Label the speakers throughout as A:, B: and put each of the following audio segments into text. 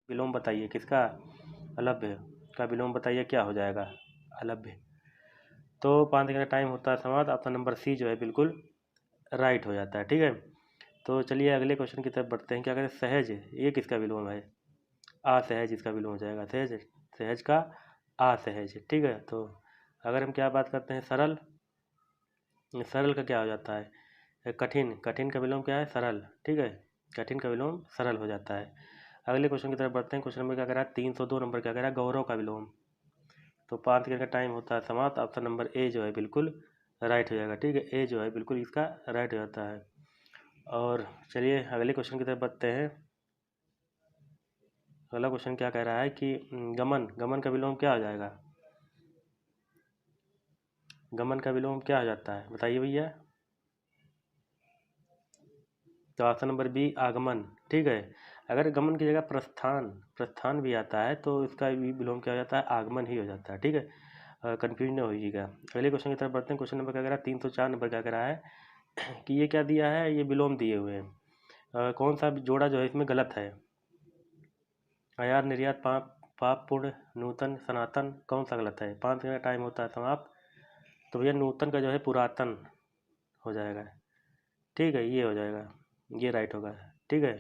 A: विलोम बताइए किसका? अलभ्य का विलोम बताइए क्या हो जाएगा? अलभ्य। तो 5 सेकंड का टाइम होता है समाप्त। ऑप्शन नंबर सी जो है बिल्कुल राइट हो जाता है। ठीक है, तो चलिए अगले क्वेश्चन की तरफ बढ़ते हैं। क्या कहते हैं सहज, ये किसका विलोम है? असहज इसका विलोम हो जाएगा। सहज, सहज का असहज। ठीक है, तो अगर हम क्या बात करते हैं सरल, सरल का क्या हो जाता है? कठिन, कठिन का विलोम क्या है? सरल। ठीक है, कठिन का विलोम सरल हो जाता है। अगले क्वेश्चन की तरफ बढ़ते हैं। क्वेश्चन नंबर क्या कह रहा है? 302 नंबर क्या कह रहा है? गौरव का विलोम। तो 5 सेकंड का टाइम होता है समाप्त। ऑप्शन नंबर ए जो है बिल्कुल राइट हो जाएगा। ठीक है, ए जो है बिल्कुल इसका राइट हो जाता है। और चलिए अगले क्वेश्चन की तरफ बढ़ते हैं। अगला क्वेश्चन क्या कह रहा है कि गमन, गमन का विलोम क्या हो जाएगा? गमन का विलोम क्या हो जाता है बताइए भैया? तो ऑप्शन नंबर बी आगमन। ठीक है, अगर गमन की जगह प्रस्थान, प्रस्थान भी आता है तो इसका भी विलोम क्या हो जाता है? आगमन ही हो जाता है। ठीक है, कंफ्यूज नहीं होइएगा। अगले क्वेश्चन की तरफ बढ़ते हैं। क्वेश्चन नंबर क्या कह रहा है? 304 नंबर क्या कह रहा है कि ये क्या दिया है? ये विलोम दिए हुए हैं। कौन सा जोड़ा जो है इसमें गलत है? आयात, निर्यात, पाप, पाप, पुण्य, नूतन, सनातन, कौन सा गलत है? 5 सेकंड का टाइम होता है समाप्त। तो भैया नूतन का जो है पुरातन हो जाएगा। ठीक है, ये हो जाएगा, ये राइट होगा। ठीक है,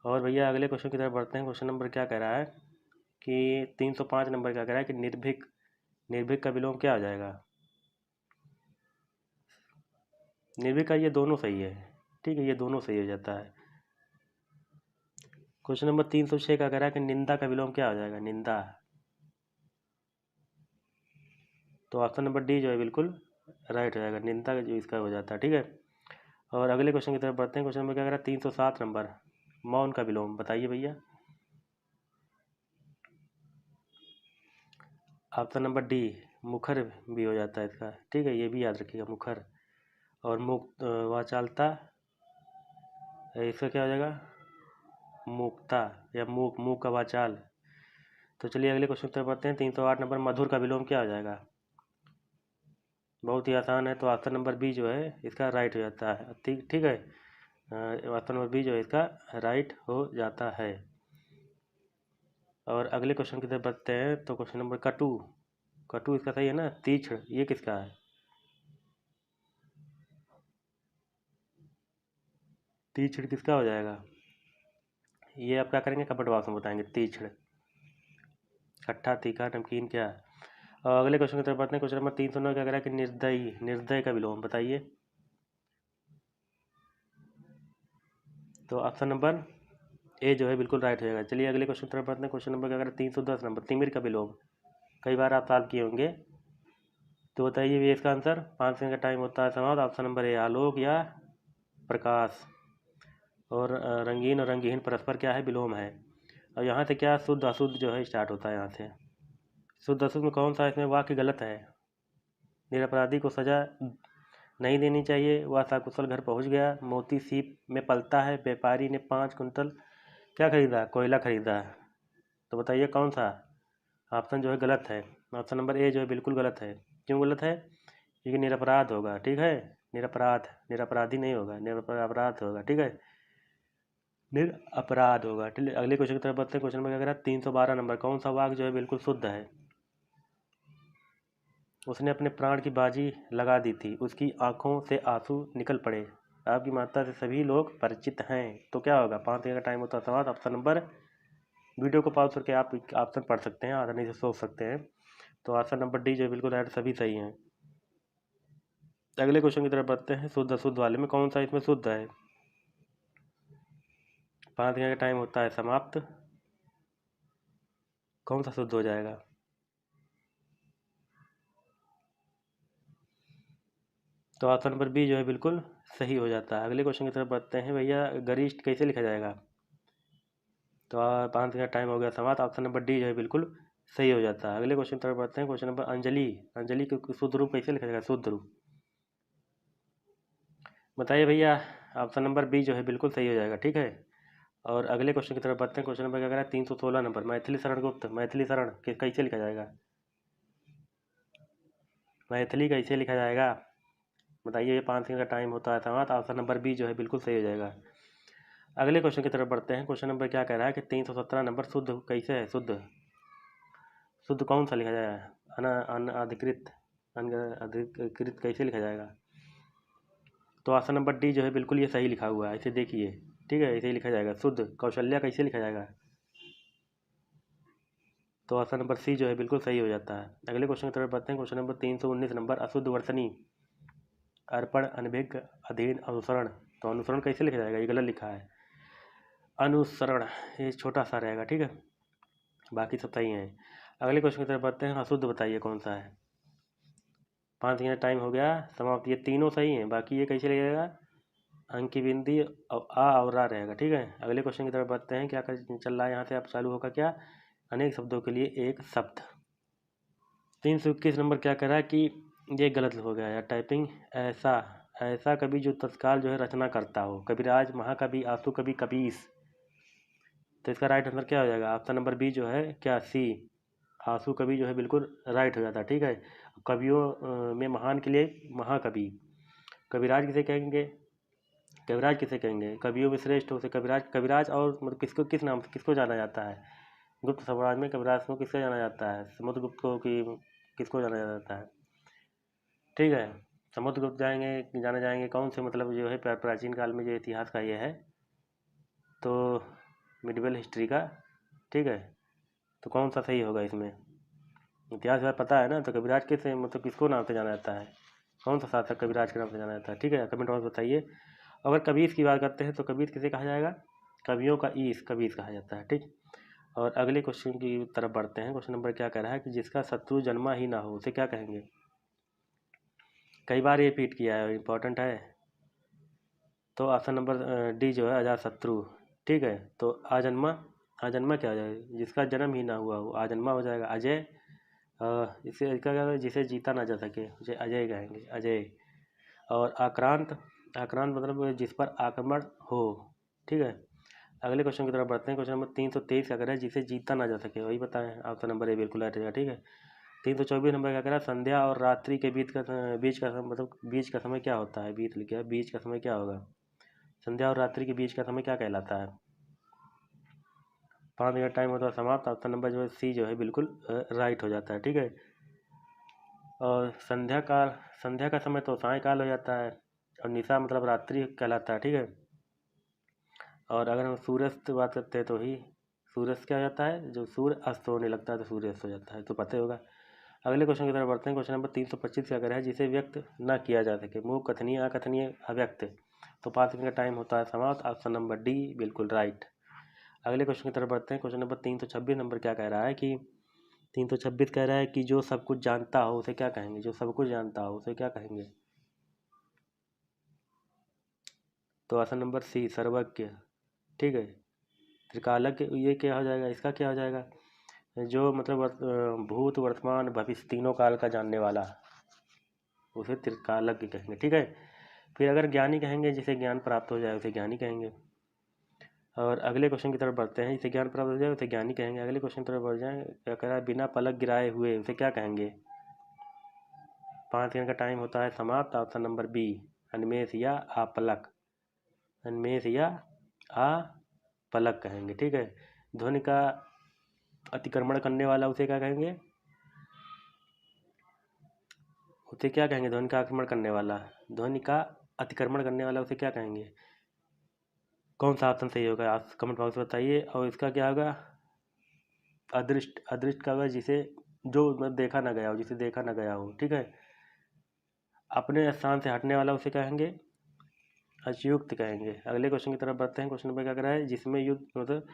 A: और भैया अगले क्वेश्चन की तरफ बढ़ते हैं। क्वेश्चन नंबर क्या कह रहा है कि 305 नंबर क्या कह रहा है कि निर्भीक, निर्भीक का विलोम क्या हो जाएगा? निर्भीक का ये दोनों सही है। ठीक है, ये दोनों सही हो जाता है। क्वेश्चन नंबर 306 का कह रहा है कि निंदा का विलोम क्या हो जाएगा? निंदा। तो ऑप्शन नंबर डी जो है बिल्कुल राइट हो जाएगा। निंदा का जो इसका हो जाता है। ठीक है, और अगले क्वेश्चन की तरफ बढ़ते हैं। क्वेश्चन नंबर क्या कह रहा है? 307 नंबर, मौन का विलोम बताइए भैया। ऑप्शन नंबर डी मुखर भी हो जाता है इसका। ठीक है, ये भी याद रखिएगा, मुखर। और मुक्त वाचालता, इसका क्या हो जाएगा? मुक्ता या मूक, मूक का वाचाल। तो चलिए अगले क्वेश्चन की तरफ बढ़ते हैं। 308 नंबर मधुर का विलोम क्या हो जाएगा? बहुत ही आसान है, तो ऑप्शन नंबर बी जो है इसका राइट हो जाता है। ठीक, ठीक है, ऑप्शन नंबर बी जो है इसका राइट हो जाता है। और अगले क्वेश्चन की तरफ बढ़ते हैं। तो क्वेश्चन नंबर कटु, कटु इसका सही है ना? तीक्ष्ण, ये किसका है? तीक्ष्ण किसका हो जाएगा? ये आप क्या करेंगे? कमेंट बॉक्स में बताएंगे। तीक्ष्ण, खट्टा, तीखा, नमकीन, क्या? और अगले क्वेश्चन की तरफ बढ़ते हैं। क्वेश्चन नंबर 309 क्या कह रहा है कि निर्दयी, निर्दय का विलोम बताइए। तो ऑप्शन नंबर ए जो है बिल्कुल राइट हो जाएगा। चलिए अगले क्वेश्चन की तरफ बढ़ते हैं। क्वेश्चन नंबर क्या कह रहा है? 310 नंबर, तिमिर का विलोम। कई बार आप सॉल्व किए होंगे, तो बताइए भी इसका आंसर। 5 सेकंड का टाइम होता है समाप्त। ऑप्शन नंबर ए आलोक या प्रकाश। और रंगीन और रंगहीन परस्पर क्या है? विलोम है। और यहाँ से क्या शुद्ध अशुद्ध जो है स्टार्ट होता है यहाँ से। शुद्ध अशुद्ध में कौन सा इसमें वाक्य गलत है? निरपराधी को सजा नहीं देनी चाहिए, वह सकुशल घर पहुँच गया, मोती सीप में पलता है, व्यापारी ने 5 कुंटल क्या खरीदा? कोयला खरीदा। तो बताइए कौन सा ऑप्शन जो है गलत है? ऑप्शन नंबर ए जो है बिल्कुल गलत है। क्यों गलत है? क्योंकि निरपराध होगा। ठीक है, निरपराध, निरपराधी नहीं होगा, निरपराध होगा। ठीक है, निरपराध होगा। ठीक है, अगले क्वेश्चन की तरफ बढ़ते हैं। क्वेश्चन में क्या कह रहा है? 312 नंबर, कौन सा वाक्य जो है बिल्कुल शुद्ध है? उसने अपने प्राण की बाजी लगा दी थी, उसकी आंखों से आंसू निकल पड़े, आपकी माता से सभी लोग परिचित हैं। तो क्या होगा? 5 सेकंड का टाइम होता है समाप्त। ऑप्शन नंबर, वीडियो को पॉज करके आप ऑप्शन पढ़ सकते हैं, आसानी से सोच सकते हैं। तो ऑप्शन नंबर डी जो है बिल्कुल राइट, सभी सही हैं। अगले क्वेश्चन की तरफ बढ़ते हैं। शुद्ध अशुद्ध वाले में कौन सा इसमें शुद्ध है? 5 सेकंड का टाइम होता है समाप्त। कौन सा शुद्ध हो जाएगा? तो ऑप्शन नंबर बी जो है बिल्कुल सही हो जाता है। अगले क्वेश्चन की तरफ बढ़ते हैं। भैया गरिष्ठ कैसे लिखा जाएगा? तो 5 सेकंड का टाइम हो गया समाप्त। ऑप्शन नंबर डी जो है बिल्कुल सही हो जाता है। अगले क्वेश्चन की तरफ बढ़ते हैं। क्वेश्चन नंबर अंजलि, अंजलि को शुद्ध रूप कैसे लिखा जाएगा? शुद्ध रूप बताइए भैया। ऑप्शन नंबर बी जो है बिल्कुल सही हो जाएगा। ठीक है, और अगले क्वेश्चन की तरफ बढ़ते हैं। क्वेश्चन नंबर क्या कह रहा है? 316 नंबर, मैथिली शरण गुप्त, मैथिली शरण कैसे लिखा जाएगा? मैथिली कैसे लिखा जाएगा बताइए। ये 5 सेकंड का टाइम होता है समाप्त। ऑप्शन नंबर बी जो है बिल्कुल सही हो जाएगा। अगले क्वेश्चन की तरफ बढ़ते हैं। क्वेश्चन नंबर क्या कह रहा है कि 317 नंबर शुद्ध कैसे है? शुद्ध शुद्ध कौन सा लिखा जाएगा? अनधिकृत अधिकृत कैसे लिखा जाएगा? तो ऑप्शन नंबर डी जो है बिल्कुल ये सही लिखा हुआ है, इसे देखिए। ठीक है, ऐसे ही लिखा जाएगा। शुद्ध कौशल्या कैसे लिखा जाएगा? तो ऑप्शन नंबर सी जो है बिल्कुल सही हो जाता है। अगले क्वेश्चन की तरफ बढ़ते हैं। क्वेश्चन नंबर 319 नंबर अशुद्ध वर्तनी अर्पण अनभिज्ञ अधीन अनुसरण। तो अनुसरण कैसे लिखा जाएगा? ये गलत लिखा है, अनुसरण, ये छोटा सा रहेगा। ठीक है, बाकी सब सही है। अगले क्वेश्चन की तरफ बढ़ते हैं। अशुद्ध बताइए कौन सा है? 5 सेकेंड टाइम हो गया समाप्त। ये तीनों सही हैं, बाकी ये कैसे लगेगा? अंक की बिंदी और आ और रा रहेगा। ठीक है, अगले क्वेश्चन की तरफ बढ़ते हैं। क्या चल रहा है यहाँ से? आप चालू होगा क्या? अनेक शब्दों के लिए एक शब्द। 321 नंबर क्या कह रहा है कि ये गलत हो गया यार टाइपिंग। ऐसा ऐसा कभी जो तत्काल जो है रचना करता हो, कविराज, महाकवि, आंसू कवि, कबीस। तो इसका राइट आंसर क्या हो जाएगा? ऑप्शन नंबर बी जो है क्या, सी, आंसू कवि जो है बिल्कुल राइट हो जाता है। ठीक है, कवियों में महान के लिए महाकवि। कविराज किसे कहेंगे? कविराज किसे कहेंगे? कवियों में श्रेष्ठ उसे कविराज। कविराज और मतलब किसको, किस नाम से किसको जाना जाता है? गुप्त साम्राज्य में कविराज को किससे जाना जाता है? समुद्रगुप्त को कि किसको जाना जाता है? ठीक है, समुद्रगुप्त जाएंगे, जाने जाएंगे कौन से मतलब जो है प्राचीन काल में जो इतिहास का ये है, तो मिडिवल हिस्ट्री का। ठीक है, तो कौन सा सही होगा इसमें? इतिहास बार पता है ना, तो कविराज किसे मतलब किसको नाम से जाना जाता है? कौन सा शासक कविराज के नाम से जाना जाता है? ठीक है, कमेंट बॉक्स बताइए। अगर कबीर की बात करते हैं तो कबीर किसे कहा जाएगा? कवियों का ईश कबीर कहा जाता है। ठीक, और अगले क्वेश्चन की तरफ बढ़ते हैं। क्वेश्चन नंबर क्या कह रहा है कि जिसका शत्रु जन्मा ही ना हो उसे क्या कहेंगे? कई बार ये रिपीट किया है, इंपॉर्टेंट है। तो ऑप्शन नंबर डी जो है अजात शत्रु। ठीक है, तो आजन्मा, आजन्मा क्या हो जाएगा? जिसका जन्म ही ना हुआ वो आजन्मा हो जाएगा। अजय, इसे इसका क्या होगा? जिसे जीता ना जा सके उसे अजय कहेंगे, अजय। और आक्रांत, आक्रांत मतलब जिस पर आक्रमण हो। ठीक है, अगले क्वेश्चन की तरफ बढ़ते हैं। क्वेश्चन नंबर 323 क्या कह रहा है? जिसे जीता ना जा सके, वही बताएं। ऑप्शन नंबर ए बिल्कुल राइट रहेगा। ठीक है, 324 नंबर क्या कह रहा है? संध्या और रात्रि के बीच का मतलब बीच का समय क्या होता है? बीच लिखा है, बीच का समय क्या होगा? संध्या और रात्रि के बीच का समय क्या कहलाता है? 5 मिनट टाइम होता है समाप्त। ऑप्शन नंबर जो है सी जो है बिल्कुल राइट हो जाता है। ठीक है, और संध्या काल, संध्या का समय तो सायकाल हो जाता है, और निशा मतलब रात्रि कहलाता है। ठीक है, और अगर हम सूर्यास्त की बात करते हैं तो ही सूर्यास्त क्या हो जाता है? जो सूर्य अस्त होने लगता है तो सूर्यास्त हो जाता है, तो पता ही होगा। अगले क्वेश्चन की तरफ बढ़ते हैं। क्वेश्चन नंबर 325 क्या कह रहा है? जिसे व्यक्त न किया जा सके, मुँह कथनीय अकथनीय अव्यक्त। तो 5 सेकंड का टाइम होता है समाप्त। ऑप्शन नंबर डी बिल्कुल राइट। अगले क्वेश्चन की तरफ बढ़ते हैं। क्वेश्चन नंबर 326 नंबर क्या कह रहा है कि 326 कह रहा है कि जो सब कुछ जानता हो उसे क्या कहेंगे? जो सब कुछ जानता हो उसे क्या कहेंगे? तो ऑप्शन नंबर सी सर्वज्ञ। ठीक है, त्रिकालज्ञ ये क्या हो जाएगा? इसका क्या हो जाएगा? जो मतलब भूत वर्तमान भविष्य तीनों काल का जानने वाला, उसे त्रिकालज्ञ कहेंगे। ठीक है, फिर अगर ज्ञानी कहेंगे, जिसे ज्ञान प्राप्त हो जाए उसे ज्ञानी कहेंगे। और अगले क्वेश्चन की तरफ बढ़ते हैं। जिसे ज्ञान प्राप्त हो जाए उसे ज्ञानी कहेंगे। अगले क्वेश्चन की तरफ बढ़ जाए। क्या कह रहा है? बिना पलक गिराए हुए उसे क्या कहेंगे? 5 सेकंड का टाइम होता है समाप्त। ऑप्शन नंबर बी अन्मेष या अपलक, अन्मेष या अपलक कहेंगे। ठीक है, ध्वनि का अतिक्रमण करने वाला उसे क्या कहेंगे? उसे क्या कहेंगे? ध्वनि का आक्रमण करने वाला, ध्वनि का अतिक्रमण करने वाला उसे क्या कहेंगे? कौन सा ऑप्शन सही होगा? आप कमेंट बॉक्स में बताइए। और इसका क्या होगा? अदृष्ट, अदृष्ट का होगा जिसे जो मतलब देखा ना गया हो, जिसे देखा ना गया हो। ठीक है, अपने स्थान से हटने वाला उसे कहेंगे अचयुक्त कहेंगे। अगले क्वेश्चन की तरफ बढ़ते हैं। क्वेश्चन नंबर क्या कर रहा है? जिसमें युद्ध मतलब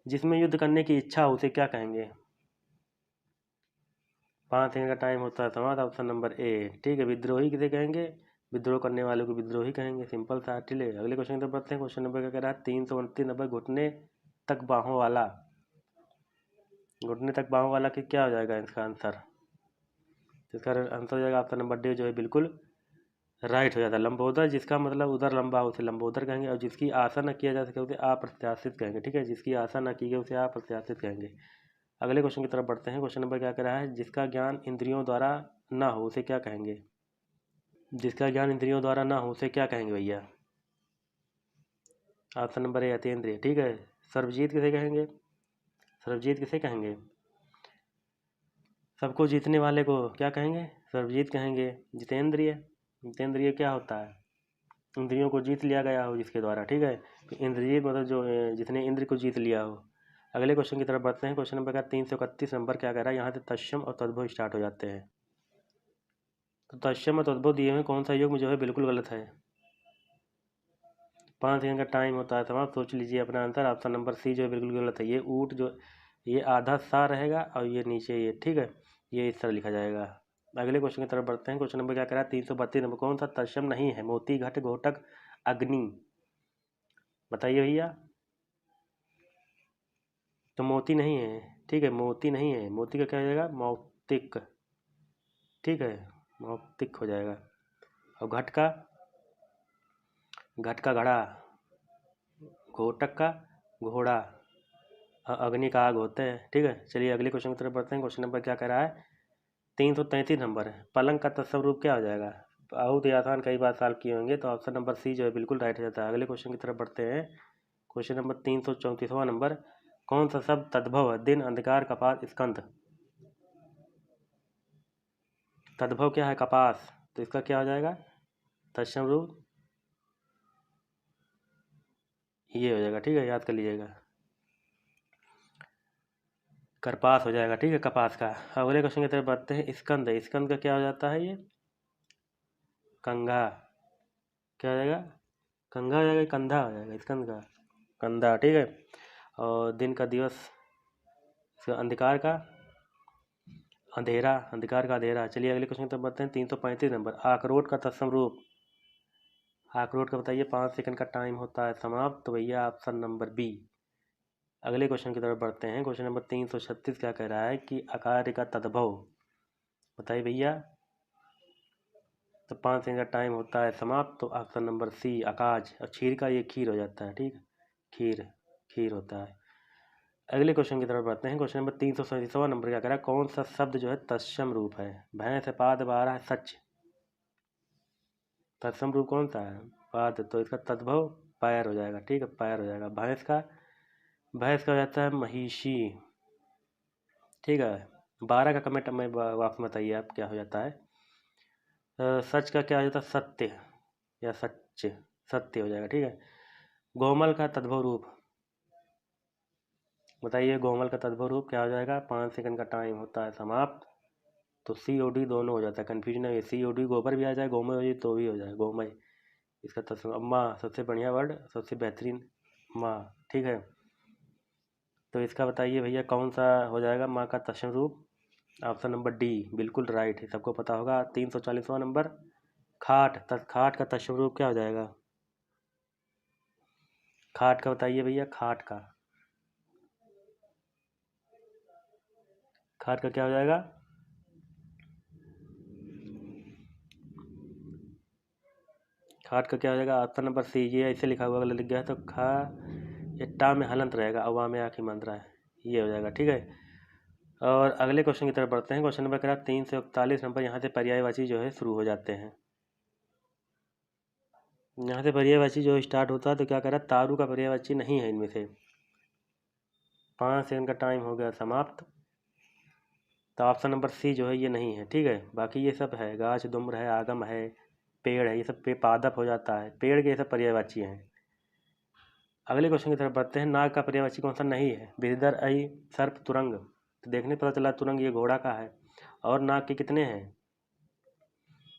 A: जिसमें युद्ध करने की इच्छा हो उसे क्या कहेंगे? 5 सेकंड का टाइम होता है समाप्त। Option number A. ठीक है, विद्रोही किसे कहेंगे? विद्रोह करने वालों को विद्रोही कहेंगे। सिंपल सा टिले। अगले क्वेश्चन की तरफ बढ़ते हैं। क्वेश्चन नंबर क्या कह रहा है? 329 नंबर घुटने तक बाहों वाला, घुटने तक बाहों वाला कि क्या हो जाएगा इसका आंसर? इसका आंसर हो जाएगा ऑप्शन नंबर डी जो है बिल्कुल राइट हो जाता है। लंबोदर, जिसका मतलब उधर लंबा उसे लंबोदर कहेंगे, और जिसकी आशा न किया जा सके उसे अप्रत्याशित कहेंगे। ठीक है, जिसकी आशा न की गई उसे अप्रत्याशित कहेंगे। अगले क्वेश्चन की तरफ बढ़ते हैं। क्वेश्चन नंबर क्या कह रहा है? जिसका ज्ञान इंद्रियों द्वारा ना हो उसे क्या कहेंगे? जिसका ज्ञान इंद्रियों द्वारा ना हो उसे क्या कहेंगे भैया? ऑप्शन नंबर ए अतीन्द्रिय। ठीक है, सर्वजीत किसे कहेंगे? सर्वजीत किसे कहेंगे? सबको जीतने वाले को क्या कहेंगे? सर्वजीत कहेंगे। जितेंद्रिय, जितेंद्रिय क्या होता है? इंद्रियों को जीत लिया गया हो जिसके द्वारा। ठीक है, तो इंद्रिय मतलब जो जिसने इंद्र को जीत लिया हो। अगले क्वेश्चन की तरफ बढ़ते हैं। क्वेश्चन नंबर 331 नंबर क्या कह रहा है? यहाँ से तत्सम और तद्भव स्टार्ट हो जाते हैं। तो तत्सम और तद्भव दिए हुए कौन सा योग जो है बिल्कुल गलत है। 5 सेकंड का टाइम होता है समाप्त। सोच लीजिए अपना आंसर। ऑप्शन नंबर सी जो है बिल्कुल गलत है। ये ऊट जो ये आधा सा रहेगा और ये नीचे ये, ठीक है, ये इस तरह लिखा जाएगा। अगले क्वेश्चन की तरफ बढ़ते हैं। क्वेश्चन नंबर क्या कह रहा है? 332 नंबर कौन सा तत्सम नहीं है? मोती, घट, घोटक, अग्नि। बताइए भैया। तो मोती नहीं है। ठीक है, मोती नहीं है। मोती का क्या हो जाएगा? मौक्तिक। ठीक है, मौक्तिक हो जाएगा। और घट का? घट का घड़ा, घोटक का घोड़ा, अग्नि का आग होते हैं। ठीक है, चलिए अगले क्वेश्चन की तरफ बढ़ते हैं। क्वेश्चन नंबर क्या कह रहा है? 333 नंबर है। पलंग का तत्सम रूप क्या हो जाएगा? बहुत ही आसान, कई बार सॉल्व किए होंगे। तो ऑप्शन नंबर सी जो है बिल्कुल राइट हो जाता है। अगले क्वेश्चन की तरफ बढ़ते हैं। क्वेश्चन नंबर 334वां नंबर, कौन सा शब्द तद्भव है? दिन, अंधकार, कपास, स्कंद। तद्भव क्या है? कपास। तो इसका क्या हो जाएगा? तत्सम रूप ये हो जाएगा। ठीक है, याद कर लीजिएगा, करपास हो जाएगा। ठीक है, कपास का। अगले क्वेश्चन की तरफ बढ़ते हैं। स्कंद, स्कंद का क्या हो जाता है? ये कंघा। क्या हो जाएगा? कंघा हो जाएगा, कंधा हो जाएगा स्कंद का? कंधा। ठीक है, और दिन का दिवस, अंधकार का अंधेरा, अंधकार का अंधेरा। चलिए अगले क्वेश्चन की तरफ बढ़ते हैं। 335 नंबर, अखरोट का तत्सम रूप। अखरोट का बताइए। 5 सेकंड का टाइम होता है समाप्त। तो भैया ऑप्शन नंबर बी। अगले क्वेश्चन की तरफ बढ़ते हैं। क्वेश्चन नंबर 336 क्या कह रहा है कि आकार का तद्भव। बताइए भैया। तो 5 सेकंड का टाइम होता है समाप्त। तो ऑप्शन नंबर सी आकाश। और क्षीर का ये खीर हो जाता है। ठीक है, खीर, खीर होता है। अगले क्वेश्चन की तरफ बढ़ते हैं। क्वेश्चन नंबर 337वां नंबर क्या कह रहा है? कौन सा शब्द जो है तत्सम रूप है? भैंस है, पाद, बारह है, सच। तत्सम रूप कौन सा है? पाद। तो इसका तद्भव पैर हो जाएगा। ठीक है, पैर हो जाएगा। भैंस का, भैंस का हो जाता है महिषी। ठीक है, बारह का कमेंट में वापस बताइए आप क्या हो जाता है। सच का क्या हो जाता है? सत्य या सच, सत्य हो जाएगा। ठीक है, गोमल का तद्भव रूप बताइए। गोमल का तद्भव रूप क्या हो जाएगा? 5 सेकंड का टाइम होता है समाप्त। तो सी ओ डी दोनों हो जाता है, कन्फ्यूजन है। सी ओ डी गोबर भी आ जाए, गोमय हो जाए तो भी हो जाए, गोमय। इसका तस्वीर माँ, सबसे बढ़िया वर्ड, सबसे बेहतरीन माँ। ठीक है, तो इसका बताइए भैया कौन सा हो जाएगा माँ का तस्वीर रूप? ऑप्शन नंबर डी बिल्कुल राइट है, सबको पता होगा। 340वां नंबर, खाट, खाट का तस्वीर रूप क्या हो जाएगा? खाट का बताइए भैया। खाट का, खाट का क्या हो जाएगा? खाट का क्या हो जाएगा? Option number C. ये ऐसे लिखा हुआ अगर लिख गया तो खा, ये टा में हलंत रहेगा, अवा में आखिर मंत्रा है, ये हो जाएगा। ठीक है, और अगले क्वेश्चन की तरफ बढ़ते हैं। क्वेश्चन नंबर करा 341 नंबर। यहाँ से पर्यायवाची जो है शुरू हो जाते हैं। यहाँ से पर्यायवाची जो स्टार्ट होता है तो क्या कह रहा है? तारू का पर्यायवाची नहीं है इनमें से। 5 सेकंड का टाइम हो गया समाप्त। तो ऑप्शन नंबर सी जो है ये नहीं है। ठीक है, बाकी ये सब है, गाछ, दुम्र है, आगम है, पेड़ है, ये सब पे पादप हो जाता है, पेड़ के ये सब पर्यायवाची हैं। अगले क्वेश्चन की तरफ बढ़ते हैं। नाग का पर्यायवाची कौन सा नहीं है? विधिधर, अई, सर्प, तुरंग। तो देखने पता चला तुरंग ये घोड़ा का है। और नाग के कितने हैं?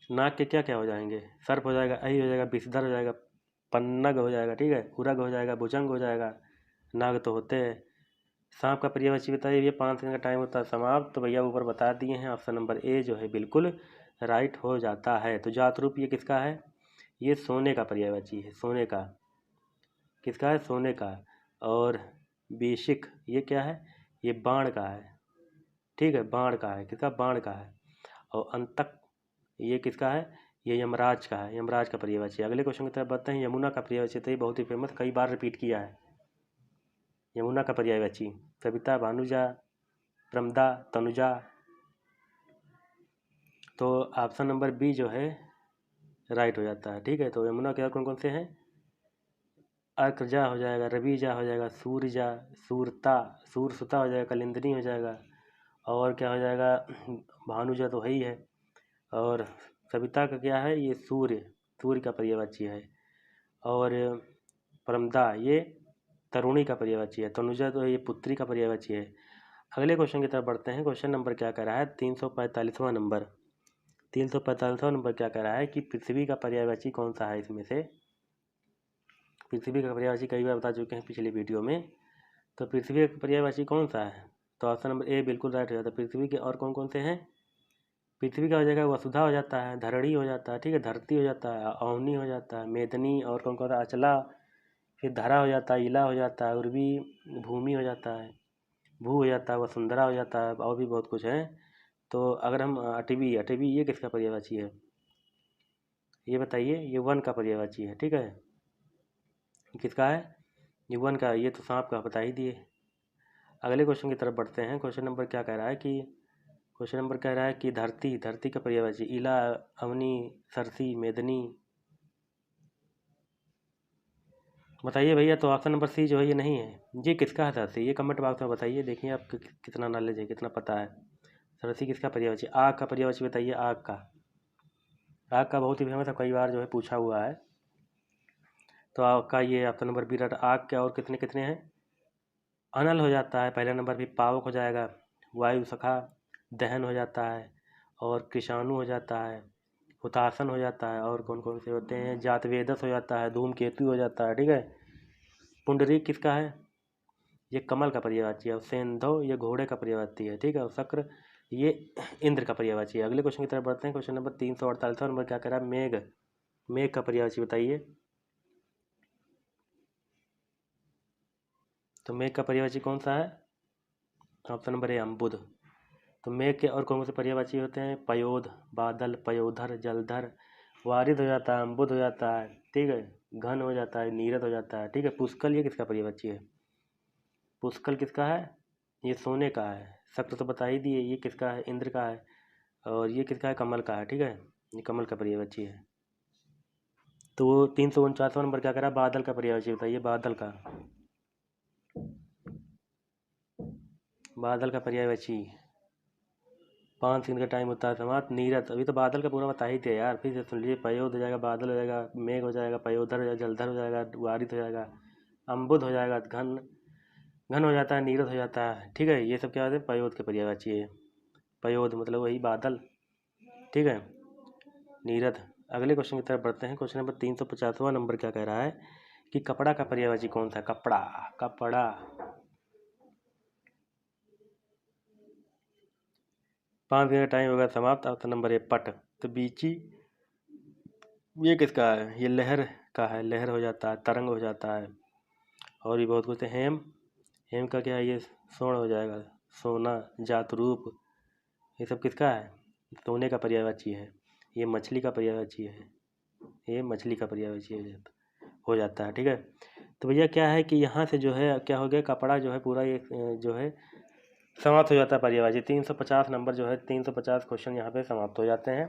A: नाग के क्या क्या हो जाएंगे? सर्प हो जाएगा, अही हो जाएगा, विषधर हो जाएगा, पन्नग हो जाएगा। ठीक है, उरग हो जाएगा, भुजंग हो जाएगा। नाग तो होते हैं। सांप का पर्यायवाची बताइए भैया। 5 सेकंड का टाइम होता है समाप्त। तो भैया ऊपर बता दिए हैं, ऑप्शन नंबर ए जो है बिल्कुल राइट हो जाता है। तो जात रूप ये किसका है? ये सोने का पर्यायवाची है, सोने का। किसका है? सोने का। और बेशिक ये क्या है? ये बाण का है। ठीक है, बाण का है। किसका? बाण का है। और अंतक ये किसका है? ये यमराज का है, यमराज का पर्यायवाची। अगले क्वेश्चन की तरफ बढ़ते हैं। यमुना का पर्यायवाची तो ये बहुत ही फेमस, कई बार रिपीट किया है। यमुना का पर्यायवाची सविता, भानुजा, प्रमदा, तनुजा। तो ऑप्शन नंबर बी जो है राइट हो जाता है। ठीक है, तो यमुना के और कौन कौन से हैं? अर्कजा हो जाएगा, रविजा हो जाएगा, सूरजा, सूरता, सूरसुता हो जाएगा, कलिंदनी हो जाएगा, और क्या हो जाएगा, भानुजा तो है ही है, और सविता का क्या है, ये सूर्य, सूर्य का पर्यायवाची है, और परमदा ये तरुणी का पर्यायवाची है, तनुजा तो ये पुत्री का पर्यायवाची है। अगले क्वेश्चन की तरफ बढ़ते हैं। क्वेश्चन नंबर क्या कह रहा है, 345वां नंबर। 345वां नंबर क्या कह रहा है कि पृथ्वी का पर्यायवाची कौन सा है इसमें से। पृथ्वी का पर्यायवाची कई बार बता चुके हैं पिछली वीडियो में, तो पृथ्वी का पर्यायवाची कौन सा है, तो ऑप्शन नंबर ए बिल्कुल राइट हो जाता है। पृथ्वी के और कौन कौन से हैं, पृथ्वी का हो जाएगा वसुधा हो जाता है, धरणी हो जाता है, ठीक है, धरती हो जाता है, अवनी हो जाता है, मेदनी, और कौन कौन सा, अचला, फिर धरा हो जाता है, इला हो जाता है, उर्वी, भूमि हो जाता है, भू हो जाता है, वसुंधरा हो जाता है, और भी बहुत कुछ है। तो अगर हम अटवी, अटवी ये किसका पर्यायवाची है, ये बताइए, ये वन का पर्यायवाची है, ठीक है, किसका है, ये वन का, ये तो सांप का बता ही दिए। अगले क्वेश्चन की तरफ बढ़ते हैं। क्वेश्चन नंबर क्या कह रहा है कि, क्वेश्चन नंबर कह रहा है कि धरती, धरती का पर्यायवाची इला, अवनी, सरसी, मेदनी, बताइए भैया। तो ऑप्शन नंबर सी जो है ये नहीं है, ये किसका है धरती, ये कमेंट बॉक्स में बताइए, देखिए आप कितना नॉलेज है, कितना पता है। सरसी किसका पर्यायवाची, आग का पर्यायवाची बताइए, आग का, आग का बहुत ही फेमस है, कई बार जो है पूछा हुआ है। तो आग का ये ऑप्शन नंबर बी रहा। आग के और कितने कितने हैं, अनल हो जाता है पहले नंबर भी, पावक हो जाएगा, वायु सखा, दहन हो जाता है, और कृषाणु हो जाता है, हुतासन हो जाता है, और कौन कौन से होते हैं, जातवेदस हो जाता है, धूमकेतु हो जाता है, ठीक है। पुंडरीक किसका है, ये कमल का पर्यायवाची है, और सेंधव ये घोड़े का पर्यायवाची है, ठीक है, और शक्र ये इंद्र का पर्यायवाची है। अगले क्वेश्चन की तरफ बढ़ते हैं। क्वेश्चन नंबर 348 नंबर क्या कह रहा है, मेघ, मेघ का पर्यायवाची बताइए। तो मेघ का पर्यायवाची कौन सा है, ऑप्शन नंबर ए अम्बुद। तो मेघ के और कौन से पर्यायवाची होते हैं, पयोध, बादल, पयोधर, जलधर, वारिद हो जाता है, अम्बुद हो जाता है, ठीक है, घन हो जाता है, नीरद हो जाता है, ठीक है। पुष्कल ये किसका पर्यायवाची है, पुष्कल किसका है, ये सोने का है। शक्र तो बता ही दिए, ये किसका है, इंद्र का है, और ये किसका है, कमल का है, ठीक है, ये कमल का पर्यायवाची है। तो वो 349वां नंबर क्या कह रहा है, बादल का पर्यायवाची बताइए, बादल का, बादल का पर्यायवाची 5 सेकंड का टाइम होता है समाप्त। नीरद, अभी तो बादल का पूरा बता ही दिया यार, फिर से सुन लीजिए। पयोध हो जाएगा, बादल हो जाएगा, मेघ हो जाएगा, पयोधर हो जाएगा, जलधर हो जाएगा, वारिद हो जाएगा, अम्बुद हो जाएगा, घन, घन हो जाता है, नीरद हो जाता है, ठीक है। ये सब क्या होते हैं, पयोध के पर्यायवाची है। पयोध मतलब वही बादल, ठीक है, नीरद। अगले क्वेश्चन की तरफ बढ़ते हैं। क्वेश्चन नंबर 350वां नंबर क्या कह रहा है कि कपड़ा का पर्यायवाची कौन सा, कपड़ा, कपड़ा, 5 मिनट टाइम होगा समाप्त। ऑप्शन नंबर ए पट। तो बीची ये किसका है, ये लहर का है, लहर हो जाता है, तरंग हो जाता है, और भी बहुत कुछ है। हेम, हेम का क्या है, ये स्वर्ण हो जाएगा, सोना, जातरूप, ये सब किसका है, सोने का पर्यायवाची है। ये मछली का पर्यायवाची है, ये मछली का पर्यायवाची हो जाता है, ठीक है। तो भैया क्या है कि यहाँ से जो है क्या हो गया, कपड़ा जो है पूरा ये जो है समाप्त हो जाता है पर्यायवाची। 350 नंबर जो है, 350 क्वेश्चन यहाँ पे समाप्त हो जाते हैं।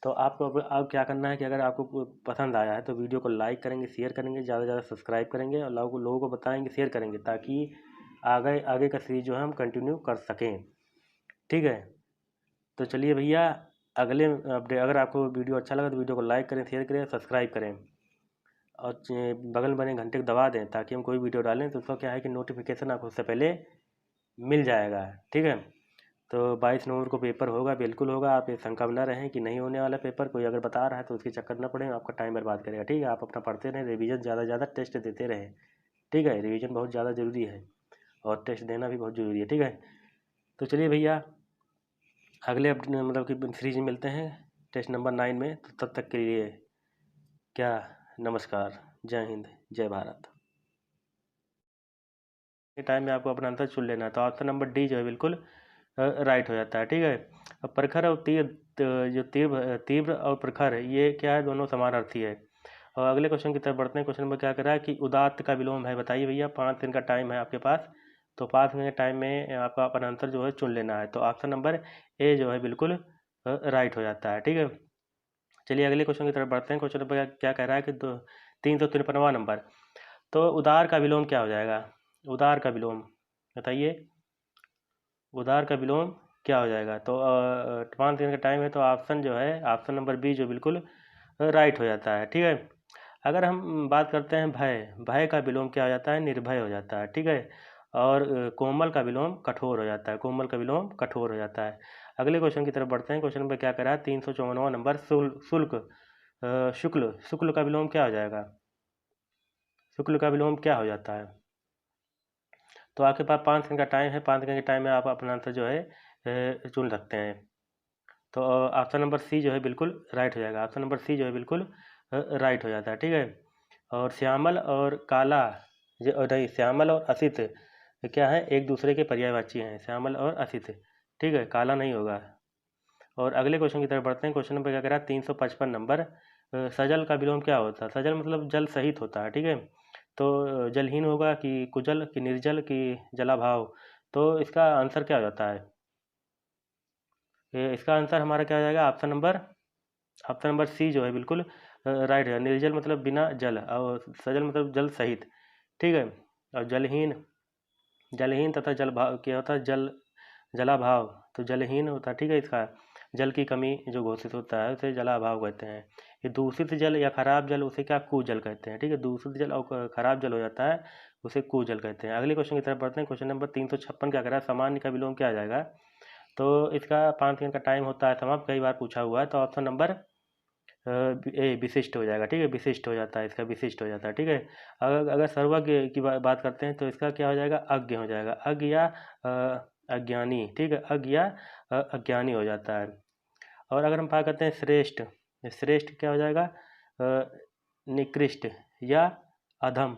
A: तो आपको अब क्या करना है कि अगर आपको पसंद आया है तो वीडियो को लाइक करेंगे, शेयर करेंगे, ज़्यादा से ज़्यादा सब्सक्राइब करेंगे, और लोगों को बताएंगे, शेयर करेंगे, ताकि आगे आगे का सीरीज जो है हम कंटिन्यू कर सकें, ठीक है। तो चलिए भैया, अगले अपडेट, अगर आपको वीडियो अच्छा लगा तो वीडियो को लाइक करें, शेयर करें, सब्सक्राइब करें, और बगल में बने घंटे को दबा दें, ताकि हम कोई वीडियो डालें तो उसका क्या है कि नोटिफिकेशन आपको उससे पहले मिल जाएगा, ठीक है। तो 22 नवंबर को पेपर होगा, बिल्कुल होगा, आप ये शंका में न रहें कि नहीं होने वाला पेपर, कोई अगर बता रहा है तो उसके चक्कर न पड़े, आपका टाइम बर्बाद करेगा, ठीक है। आप अपना पढ़ते रहें, रिवीजन ज़्यादा से ज़्यादा, टेस्ट देते रहें, ठीक है, रिवीजन बहुत ज़्यादा ज़रूरी है, और टेस्ट देना भी बहुत ज़रूरी है, ठीक है। तो चलिए भैया, अगले मतलब कि सीरीज में मिलते हैं टेस्ट नंबर 9 में। तो तब तक के लिए क्या, नमस्कार, जय हिंद, जय भारत। टाइम में आपको अपना आंसर चुन लेना है। तो ऑप्शन नंबर डी जो है बिल्कुल राइट हो जाता है, ठीक है। अब प्रखर और जो तीव्र, तीव्र और प्रखर ये क्या है, दोनों समानार्थी है। और अगले क्वेश्चन की तरफ बढ़ते हैं। क्वेश्चन नंबर क्या कर रहा है कि उदात्त का विलोम है, बताइए भैया। 5 दिन का टाइम है आपके पास, तो 5 मिनट टाइम में आपका अपना आंसर जो है चुन लेना है। तो ऑप्शन नंबर ए जो है बिल्कुल राइट हो जाता है, ठीक है। चलिए अगले क्वेश्चन की तरफ बढ़ते हैं। क्वेश्चन नंबर क्या कह रहा है कि 353वां नंबर। तो उदार का विलोम क्या हो जाएगा? उदार का विलोम बताइए, उदार का विलोम क्या हो जाएगा? तो 5 सेकंड का टाइम है, तो ऑप्शन जो है, ऑप्शन नंबर बी जो बिल्कुल राइट हो जाता है। ठीक है। अगर हम बात करते हैं भय, भय का विलोम क्या हो जाता है? निर्भय हो जाता है। ठीक है। और कोमल का विलोम कठोर हो जाता है, कोमल का विलोम कठोर हो जाता है। अगले क्वेश्चन की तरफ बढ़ते हैं। क्वेश्चन नंबर क्या कह रहा है? 354वां नंबर, शुल्क, शुक्ल, शुक्ल का विलोम क्या हो जाएगा? शुक्ल का विलोम क्या हो जाता है? तो आपके पास 5 सेकंड का टाइम है, 5 सेकंड के टाइम में आप अपना आंसर जो है चुन सकते हैं। तो ऑप्शन नंबर सी जो है बिल्कुल राइट हो जाएगा, ऑप्शन नंबर सी जो है बिल्कुल राइट हो जाता है। ठीक है। और श्यामल और काला, नहीं, श्यामल और असित क्या है? एक दूसरे के पर्यायवाची हैं, श्यामल और असित। ठीक है, काला नहीं होगा। और अगले क्वेश्चन की तरफ बढ़ते हैं। क्वेश्चन नंबर क्या कह रहा है? 355 नंबर, सजल का विलोम क्या होता है? सजल मतलब जल सहित होता है। ठीक है। तो जलहीन होगा कि कुजल कि निर्जल कि जलाभाव? तो इसका आंसर क्या हो जाता है? इसका आंसर हमारा क्या हो जाएगा? ऑप्शन नंबर सी जो है बिल्कुल राइट है। निर्जल मतलब बिना जल, और सजल मतलब जल सहित। ठीक है। और जलहीन, जलहीन तथा जल भाव क्या होता है? जलाभाव, तो जलहीन होता है। ठीक है। इसका जल की कमी जो घोषित होता है उसे जलाभाव कहते हैं। ये दूषित जल या खराब जल उसे क्या? कुजल कहते हैं। ठीक है। दूषित जल और खराब जल हो जाता है उसे कुजल कहते हैं। अगले क्वेश्चन की तरफ बढ़ते हैं। क्वेश्चन नंबर 356 क्या कर रहा है? सामान्य का विलोम क्या आ जाएगा? तो इसका 5 सेकंड का टाइम होता है समाप्त, कई बार पूछा हुआ है। तो ऑप्शन नंबर ए विशिष्ट हो जाएगा। ठीक है, विशिष्ट हो जाता है, इसका विशिष्ट हो जाता है। ठीक है। अगर अगर सर्वज्ञ की बात करते हैं तो इसका क्या हो जाएगा? अज्ञ हो जाएगा, अज्ञ या अज्ञानी। ठीक है, अज्ञ या अज्ञानी हो जाता है। और अगर हम बात करते हैं श्रेष्ठ, श्रेष्ठ क्या हो जाएगा? निकृष्ट या अधम।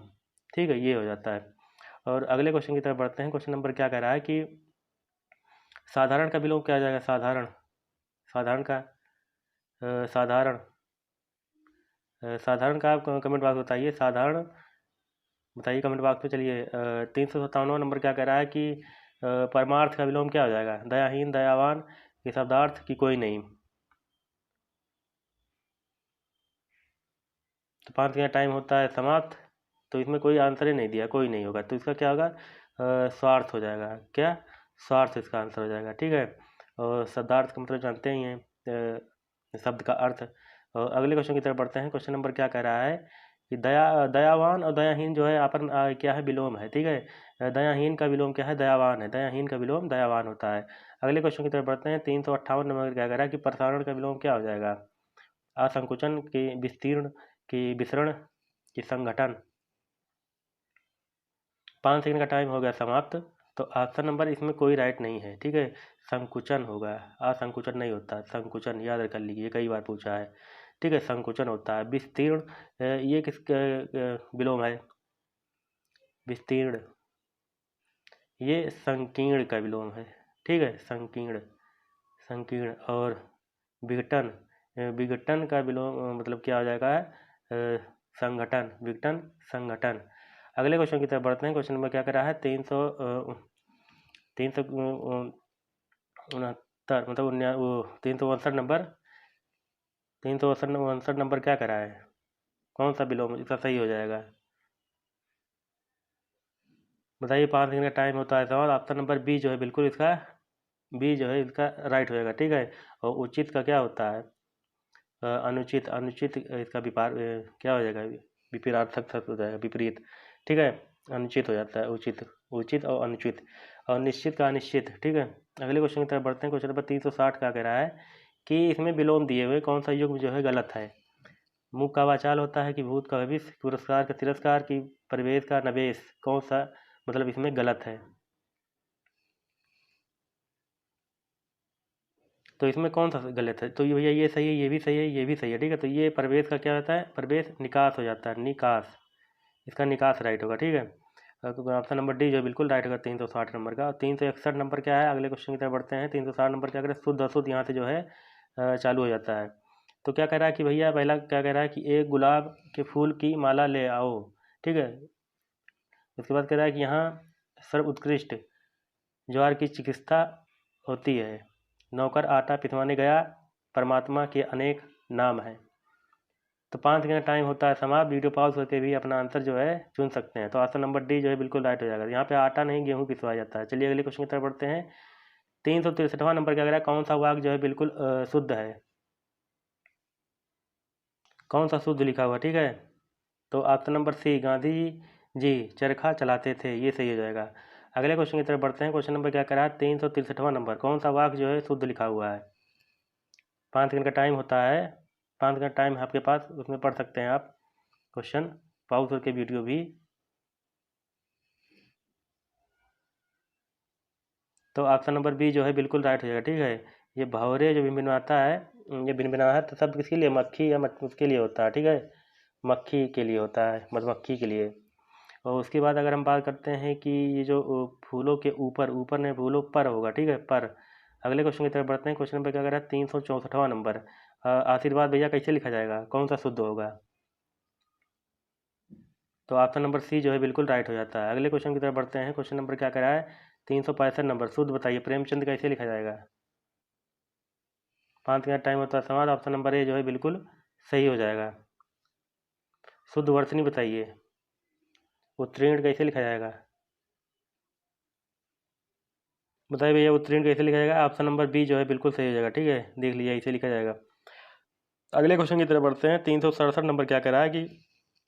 A: ठीक है, ये हो जाता है। और अगले क्वेश्चन की तरफ बढ़ते हैं। क्वेश्चन नंबर क्या कह रहा है कि साधारण का विलोम क्या आ जाएगा? साधारण, साधारण का साधारण, साधारण का आप कमेंट बॉक्स बताइए, साधारण बताइए कमेंट बॉक्स में। चलिए 357वां नंबर क्या कह रहा है कि परमार्थ का विलोम क्या हो जाएगा? दयाहीन, दयावान कि शब्दार्थ की कोई नहीं? तो 5 का टाइम होता है समाप्त। तो इसमें कोई आंसर ही नहीं दिया, कोई नहीं होगा, तो इसका क्या होगा? स्वार्थ हो जाएगा। क्या? स्वार्थ इसका आंसर हो जाएगा। ठीक है। और शब्दार्थ का मतलब जानते ही हैं, शब्द का अर्थ। और अगले क्वेश्चन की तरफ बढ़ते हैं। क्वेश्चन नंबर क्या कह रहा है कि दयावान और दयाहीन जो है अपन क्या है? विलोम है। ठीक है। दयाहीन का विलोम क्या है? दयावान है, दयाहीन का विलोम दयावान होता है। अगले क्वेश्चन की तरफ बढ़ते हैं। 358 नंबर क्या कह रहा है कि प्रसारण का विलोम क्या हो जाएगा? असंकुचन की विस्तीर्ण की विसरण की संगठन? 5 सेकंड का टाइम हो गया समाप्त। तो ऑप्शन नंबर इसमें कोई राइट नहीं है। ठीक है, संकुचन होगा, असंकुचन नहीं होता, संकुचन याद कर लीजिए, कई बार पूछा है। ठीक है, संकुचन होता है। विस्तीर्ण ये किस विलोम है? विस्तीर्ण, ये संकीर्ण का विलोम है। ठीक है, संकीर्ण, संकीर्ण। और विघटन, विघटन का विलोम मतलब क्या हो जाएगा? संगठन, विघटन, संगठन। अगले क्वेश्चन की तरफ बढ़ते हैं। क्वेश्चन नंबर क्या कर रहा है? 369 मतलब 362 नंबर, 362 नंबर क्या करा है? कौन सा विलोम इसका सही हो जाएगा? बताइए, 5 सेकंड का टाइम होता है सवाल। ऑप्शन नंबर बी जो है बिल्कुल इसका, बी जो है इसका राइट हो जाएगा। ठीक है। और उचित का क्या होता है? अनुचित, अनुचित इसका क्या हो जाएगा? विपरीतार्थक शब्द हो जाएगा, विपरीत। ठीक है, अनुचित हो जाता है, उचित, उचित और अनुचित। और निश्चित का अनिश्चित। ठीक है। अगले क्वेश्चन की तरफ बढ़ते हैं। क्वेश्चन नंबर 360 क्या कह रहा है कि इसमें विलोम दिए हुए कौन सा युग्म जो है गलत है? मुख का वाचाल होता है कि भूत का भविष्य, पुरस्कार का तिरस्कार की परिवेश का नवेश? कौन सा मतलब इसमें गलत है? तो इसमें कौन सा गलत है? तो ये भैया ये सही है, ये भी सही है, ये भी सही है। ठीक है। तो ये प्रवेश का क्या होता है? प्रवेश निकास हो जाता है, निकास, इसका निकास राइट होगा। ठीक है। तो ऑप्शन नंबर डी जो बिल्कुल राइट होगा 360 नंबर का। 361 नंबर क्या है? अगले क्वेश्चन की तरफ बढ़ते हैं। 360 नंबर क्या करें? शुद्ध अशुद्ध यहाँ से जो है चालू हो जाता है। तो क्या कह रहा है कि भैया, पहला क्या कह रहा है कि एक गुलाब के फूल की माला ले आओ। ठीक है। उसके बाद कह रहा है कि यहाँ सर्वोत्कृष्ट ज्वार की चिकित्सा होती है, नौकर आटा पिसवाने गया, परमात्मा के अनेक नाम हैं। तो 5 सेकंड का टाइम होता है समाप्त। वीडियो पॉज करके भी अपना आंसर जो है चुन सकते हैं। तो ऑप्शन नंबर डी जो है बिल्कुल राइट हो जाएगा। यहाँ पे आटा नहीं गेहूँ पिसवाया जाता है। चलिए अगले क्वेश्चन की तरफ बढ़ते हैं। 363वां नंबर क्या कह रहा है, कौन सा वाक्य जो है बिल्कुल शुद्ध है, कौन सा शुद्ध लिखा हुआ, ठीक है। तो ऑप्शन नंबर सी, गांधी जी चरखा चलाते थे, ये सही हो जाएगा। अगले क्वेश्चन की तरफ बढ़ते हैं। क्वेश्चन नंबर क्या कह रहा है, 363वां नंबर, कौन सा वाक्य जो है शुद्ध लिखा हुआ है। 5 सेकंड का टाइम होता है, 5 सेकंड टाइम आपके पास, उसमें पढ़ सकते हैं आप क्वेश्चन पॉज करके वीडियो भी। तो ऑप्शन नंबर बी जो है बिल्कुल राइट हो जाएगा, ठीक है। ये भौरे जो भिनभिनाता है, ये भिनभिनाहट शब्द किसके लिए, मक्खी या उसके लिए होता है, ठीक है, मक्खी के लिए होता है, मधुमक्खी के लिए। और उसके बाद अगर हम बात करते हैं कि ये जो फूलों के ऊपर, ऊपर ने फूलों पर होगा, ठीक है, पर। अगले क्वेश्चन की तरफ बढ़ते हैं। क्वेश्चन नंबर क्या कह रहा है, 364वां नंबर, आशीर्वाद भैया कैसे लिखा जाएगा, कौन सा शुद्ध होगा। तो ऑप्शन नंबर सी जो है बिल्कुल राइट हो जाता है। अगले क्वेश्चन की तरफ बढ़ते हैं। क्वेश्चन नंबर क्या कह रहा है, 365 नंबर, शुद्ध बताइए, प्रेमचंद कैसे लिखा जाएगा। 5 मिनट टाइम होता है समाप्त। ऑप्शन नंबर ए जो है बिल्कुल सही हो जाएगा। शुद्ध वर्तनी बताइए, उत्तीर्ण कैसे लिखा जाएगा, बताइए भैया उत्तीर्ण कैसे लिखा जाएगा। ऑप्शन नंबर बी जो है बिल्कुल सही हो जाएगा, ठीक है, देख लीजिए इसे लिखा जाएगा। अगले क्वेश्चन की तरफ बढ़ते हैं। 367 नंबर क्या कह रहा है कि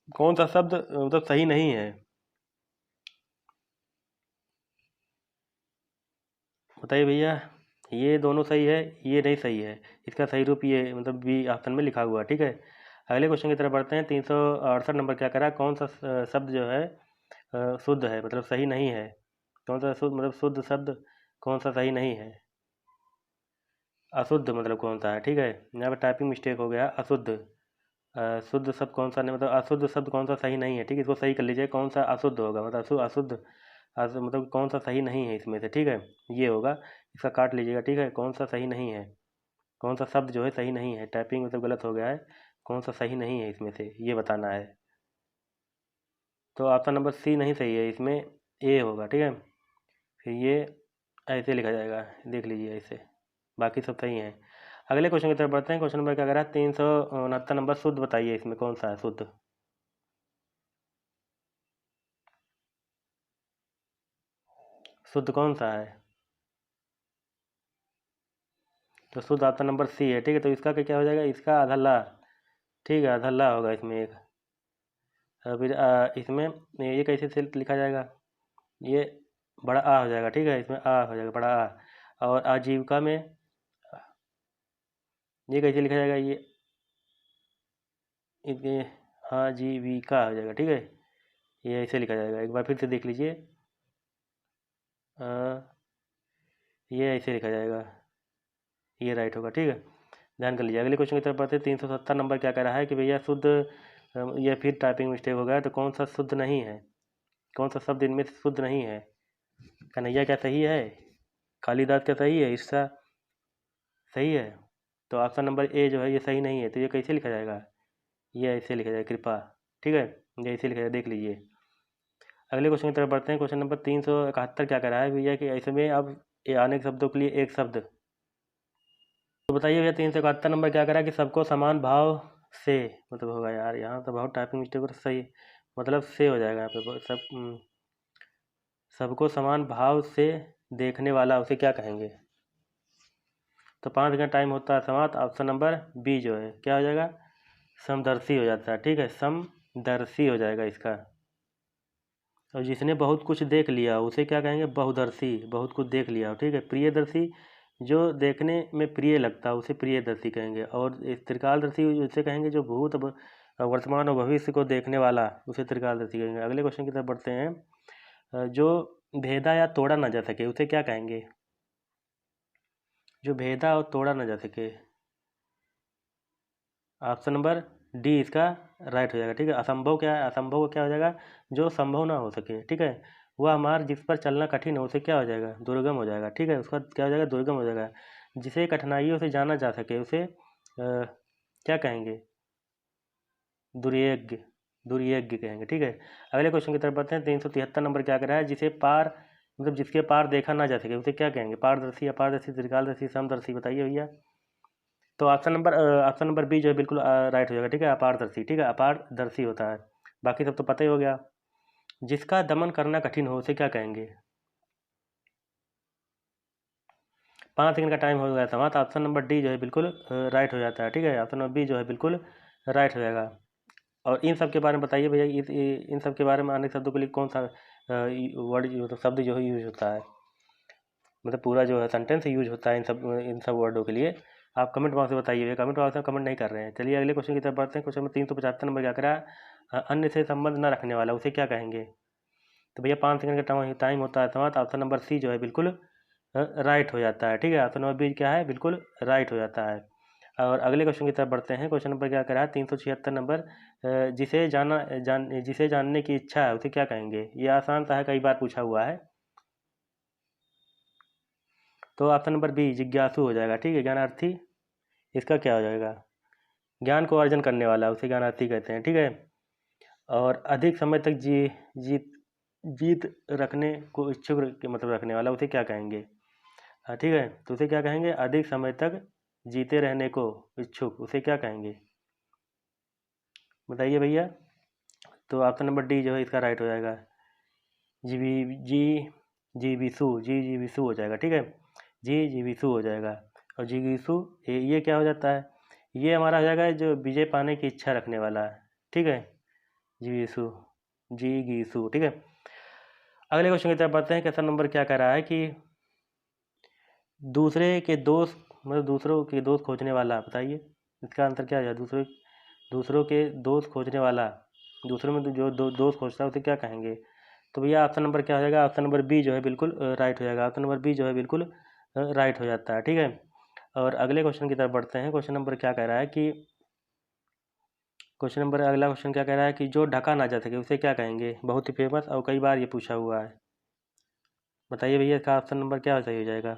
A: कौन सा शब्द मतलब सही नहीं है, बताइए भैया। ये दोनों सही है, ये नहीं सही है, इसका सही रूप ये मतलब बी ऑप्शन में लिखा हुआ है, ठीक है। अगले क्वेश्चन की तरफ बढ़ते हैं। 368 नंबर क्या कह रहा है, कौन सा शब्द जो है शुद्ध है, मतलब सही नहीं है, कौन सा शुद्ध मतलब शुद्ध शब्द कौन सा सही नहीं है। अशुद्ध मतलब कौन सा है, ठीक है, यहाँ पर टाइपिंग मिस्टेक हो गया, अशुद्ध। शुद्ध शब्द कौन सा नहीं, मतलब अशुद्ध शब्द कौन सा सही नहीं है, ठीक है, इसको सही कर लीजिए, कौन सा अशुद्ध होगा, मतलब अशुद्ध मतलब कौन सा सही नहीं है इसमें से, ठीक है, ये होगा, इसका काट लीजिएगा, ठीक है, कौन सा सही नहीं है, कौन सा शब्द जो है सही नहीं है, टाइपिंग मतलब गलत हो गया है, कौन सा सही नहीं है इसमें से ये बताना है। तो ऑप्शन नंबर सी नहीं सही है, इसमें ए होगा, ठीक है। फिर ये ऐसे लिखा जाएगा, देख लीजिए ऐसे, बाकी सब सही है। अगले क्वेश्चन की तरफ बढ़ते हैं। क्वेश्चन नंबर क्या कह रहा है, 369 नंबर, शुद्ध बताइए, इसमें कौन सा है शुद्ध, शुद्ध कौन सा है। तो शुद्ध ऑप्शन नंबर सी है, ठीक है। तो इसका क्या हो जाएगा, इसका आधा ला, ठीक है, आधा ला होगा इसमें एक। फिर इसमें ये कैसे से लिखा जाएगा, ये बड़ा आ हो जाएगा, ठीक है, इसमें आ हो जाएगा, बड़ा आ। और आजीविका में ये कैसे लिखा जाएगा, ये आजीविका हो जाएगा, ठीक है, ये ऐसे लिखा जाएगा। एक बार फिर से देख लीजिए, ये ऐसे लिखा जाएगा, ये राइट होगा, ठीक है, ध्यान कर लीजिए। अगले क्वेश्चन की तरफ बढ़ते हैं। 370 नंबर क्या कह रहा है कि भैया शुद्ध, ये फिर टाइपिंग मिस्टेक हो गया, तो कौन सा शुद्ध नहीं है, कौन सा शब्द इनमें से शुद्ध नहीं है। कन्हैया क्या सही है, कालिदास क्या सही है, इसका सही है। तो ऑप्शन नंबर ए जो है ये सही नहीं है, तो ये कैसे लिखा जाएगा, ये ऐसे लिखा जाएगा, कृपा, ठीक है, ये ऐसे लिखा जाएगा, देख लीजिए। अगले क्वेश्चन की तरफ बढ़ते हैं। क्वेश्चन नंबर 371 क्या कह रहा है भैया कि ऐसे में अब ये आने के शब्दों के लिए एक शब्द, तो बताइए भैया 371 नंबर क्या कह रहा है कि सबको समान भाव से, मतलब होगा यार, यहाँ तो बहुत टाइपिंग मिस्टेक हो, तो सही मतलब से हो जाएगा यहाँ पे, सबको समान भाव से देखने वाला उसे क्या कहेंगे। तो 5 का टाइम होता है समाप्त। ऑप्शन नंबर बी जो है क्या हो जाएगा, समदर्शी हो जाता है, ठीक है, समदर्शी हो जाएगा इसका। और जिसने बहुत कुछ देख लिया उसे क्या कहेंगे, बहुदर्शी, बहुत कुछ देख लिया, ठीक है। प्रियदर्शी, जो देखने में प्रिय लगता है उसे प्रियदर्शी कहेंगे। और त्रिकालदर्शी उसे कहेंगे जो भूत वर्तमान और भविष्य को देखने वाला, उसे त्रिकालदर्शी कहेंगे। अगले क्वेश्चन की तरफ बढ़ते हैं। जो भेदा या तोड़ा ना जा सके उसे क्या कहेंगे, जो भेदा और तोड़ा ना जा सके, ऑप्शन नंबर डी इसका राइट हो जाएगा, ठीक है। असंभव क्या है, असंभव क्या हो जाएगा, जो संभव ना हो सके, ठीक है, वह मार्ग जिस पर चलना कठिन है उसे क्या हो जाएगा, दुर्गम हो जाएगा, ठीक है, उसका क्या हो जाएगा, दुर्गम हो जाएगा। जिसे कठिनाइयों से जाना जा सके उसे क्या कहेंगे, दुर्यज्ञ, दुर्यज्ञ कहेंगे, ठीक है। अगले क्वेश्चन की तरफ बढ़ते हैं। 373 नंबर क्या कर रहा है, जिसे पार मतलब जिसके पार देखा ना जा सके उसे क्या कहेंगे, पारदर्शी, अपारदर्शी, त्रिकालदर्शी, समदर्शी, बताइए भैया। तो ऑप्शन नंबर बी जो है बिल्कुल राइट हो जाएगा। ठीक है, अपारदर्शी। ठीक है, अपारदर्शी होता है। बाकी सब तो पता ही हो गया। जिसका दमन करना कठिन हो उसे क्या कहेंगे? 5 सेकंड का टाइम हो गया समाप्त। ऑप्शन नंबर डी जो है बिल्कुल राइट हो जाता है। ठीक है, ऑप्शन नंबर बी जो है बिल्कुल राइट हो जाएगा। और इन सब के बारे में बताइए भैया, इन सब के बारे में आने शब्दों के लिए कौन सा वर्ड मतलब शब्द जो है यूज होता है, मतलब पूरा जो है सेंटेंस यूज होता है इन सब वर्डों के लिए? आप कमेंट बॉक्स में बताइए। कमेंट बॉक्स में कमेंट नहीं कर रहे हैं। चलिए अगले क्वेश्चन की तरफ बढ़ते हैं। क्वेश्चन नंबर 375 नंबर क्या करा? अन्य से संबंध न रखने वाला उसे क्या कहेंगे? तो भैया 5 सेकंड का टाइम होता है समाप्त। ऑप्शन नंबर सी जो है बिल्कुल राइट हो जाता है। ठीक है, ऑप्शन नंबर बी क्या है, बिल्कुल राइट हो जाता है। और अगले क्वेश्चन की तरफ बढ़ते हैं। क्वेश्चन नंबर क्या करा है? 376 नंबर जिसे जानने की इच्छा है उसे क्या कहेंगे? ये आसान सा है, कई बार पूछा हुआ है। तो ऑप्शन नंबर बी जिज्ञासु हो जाएगा। ठीक है, ज्ञानार्थी। इसका क्या हो जाएगा? ज्ञान को अर्जन करने वाला उसे ज्ञानार्थी कहते हैं। ठीक है, और अधिक समय तक जीत जीत रखने को इच्छुक मतलब रखने वाला उसे क्या कहेंगे? हाँ ठीक है, तो उसे क्या कहेंगे? अधिक समय तक जीते रहने को इच्छुक उसे क्या कहेंगे? बताइए भैया। तो ऑप्शन नंबर डी जो है इसका राइट हो जाएगा। जी जीविसु हो जाएगा। ठीक है, जीविसु हो जाएगा। और जिगीसु ये क्या हो जाता है? ये हमारा हो जाएगा जो विजय पाने की इच्छा रखने वाला है। ठीक है, जीविसु जीगीसु। ठीक है, अगले क्वेश्चन की तरफ बढ़ते हैं। क्वेश्चन नंबर क्या कह रहा है कि दूसरे के दोस्त मतलब दूसरों के दोस्त खोजने वाला, बताइए इसका आंसर क्या है? दूसरों के दोस्त खोजने वाला, दूसरों में जो दोस्त खोजता है उसे क्या कहेंगे? तो भैया ऑप्शन नंबर क्या हो जाएगा? ऑप्शन नंबर बी जो है बिल्कुल राइट हो जाएगा। ऑप्शन नंबर बी जो है बिल्कुल राइट हो जाता है। ठीक है, और अगले क्वेश्चन की तरफ बढ़ते हैं। क्वेश्चन नंबर क्या कह रहा है कि अगला क्वेश्चन क्या कह रहा है कि जो ढका ना जा सके उसे क्या कहेंगे? बहुत ही फेमस और कई बार ये पूछा हुआ है। बताइए भैया इसका ऑप्शन नंबर क्या सही हो जाएगा?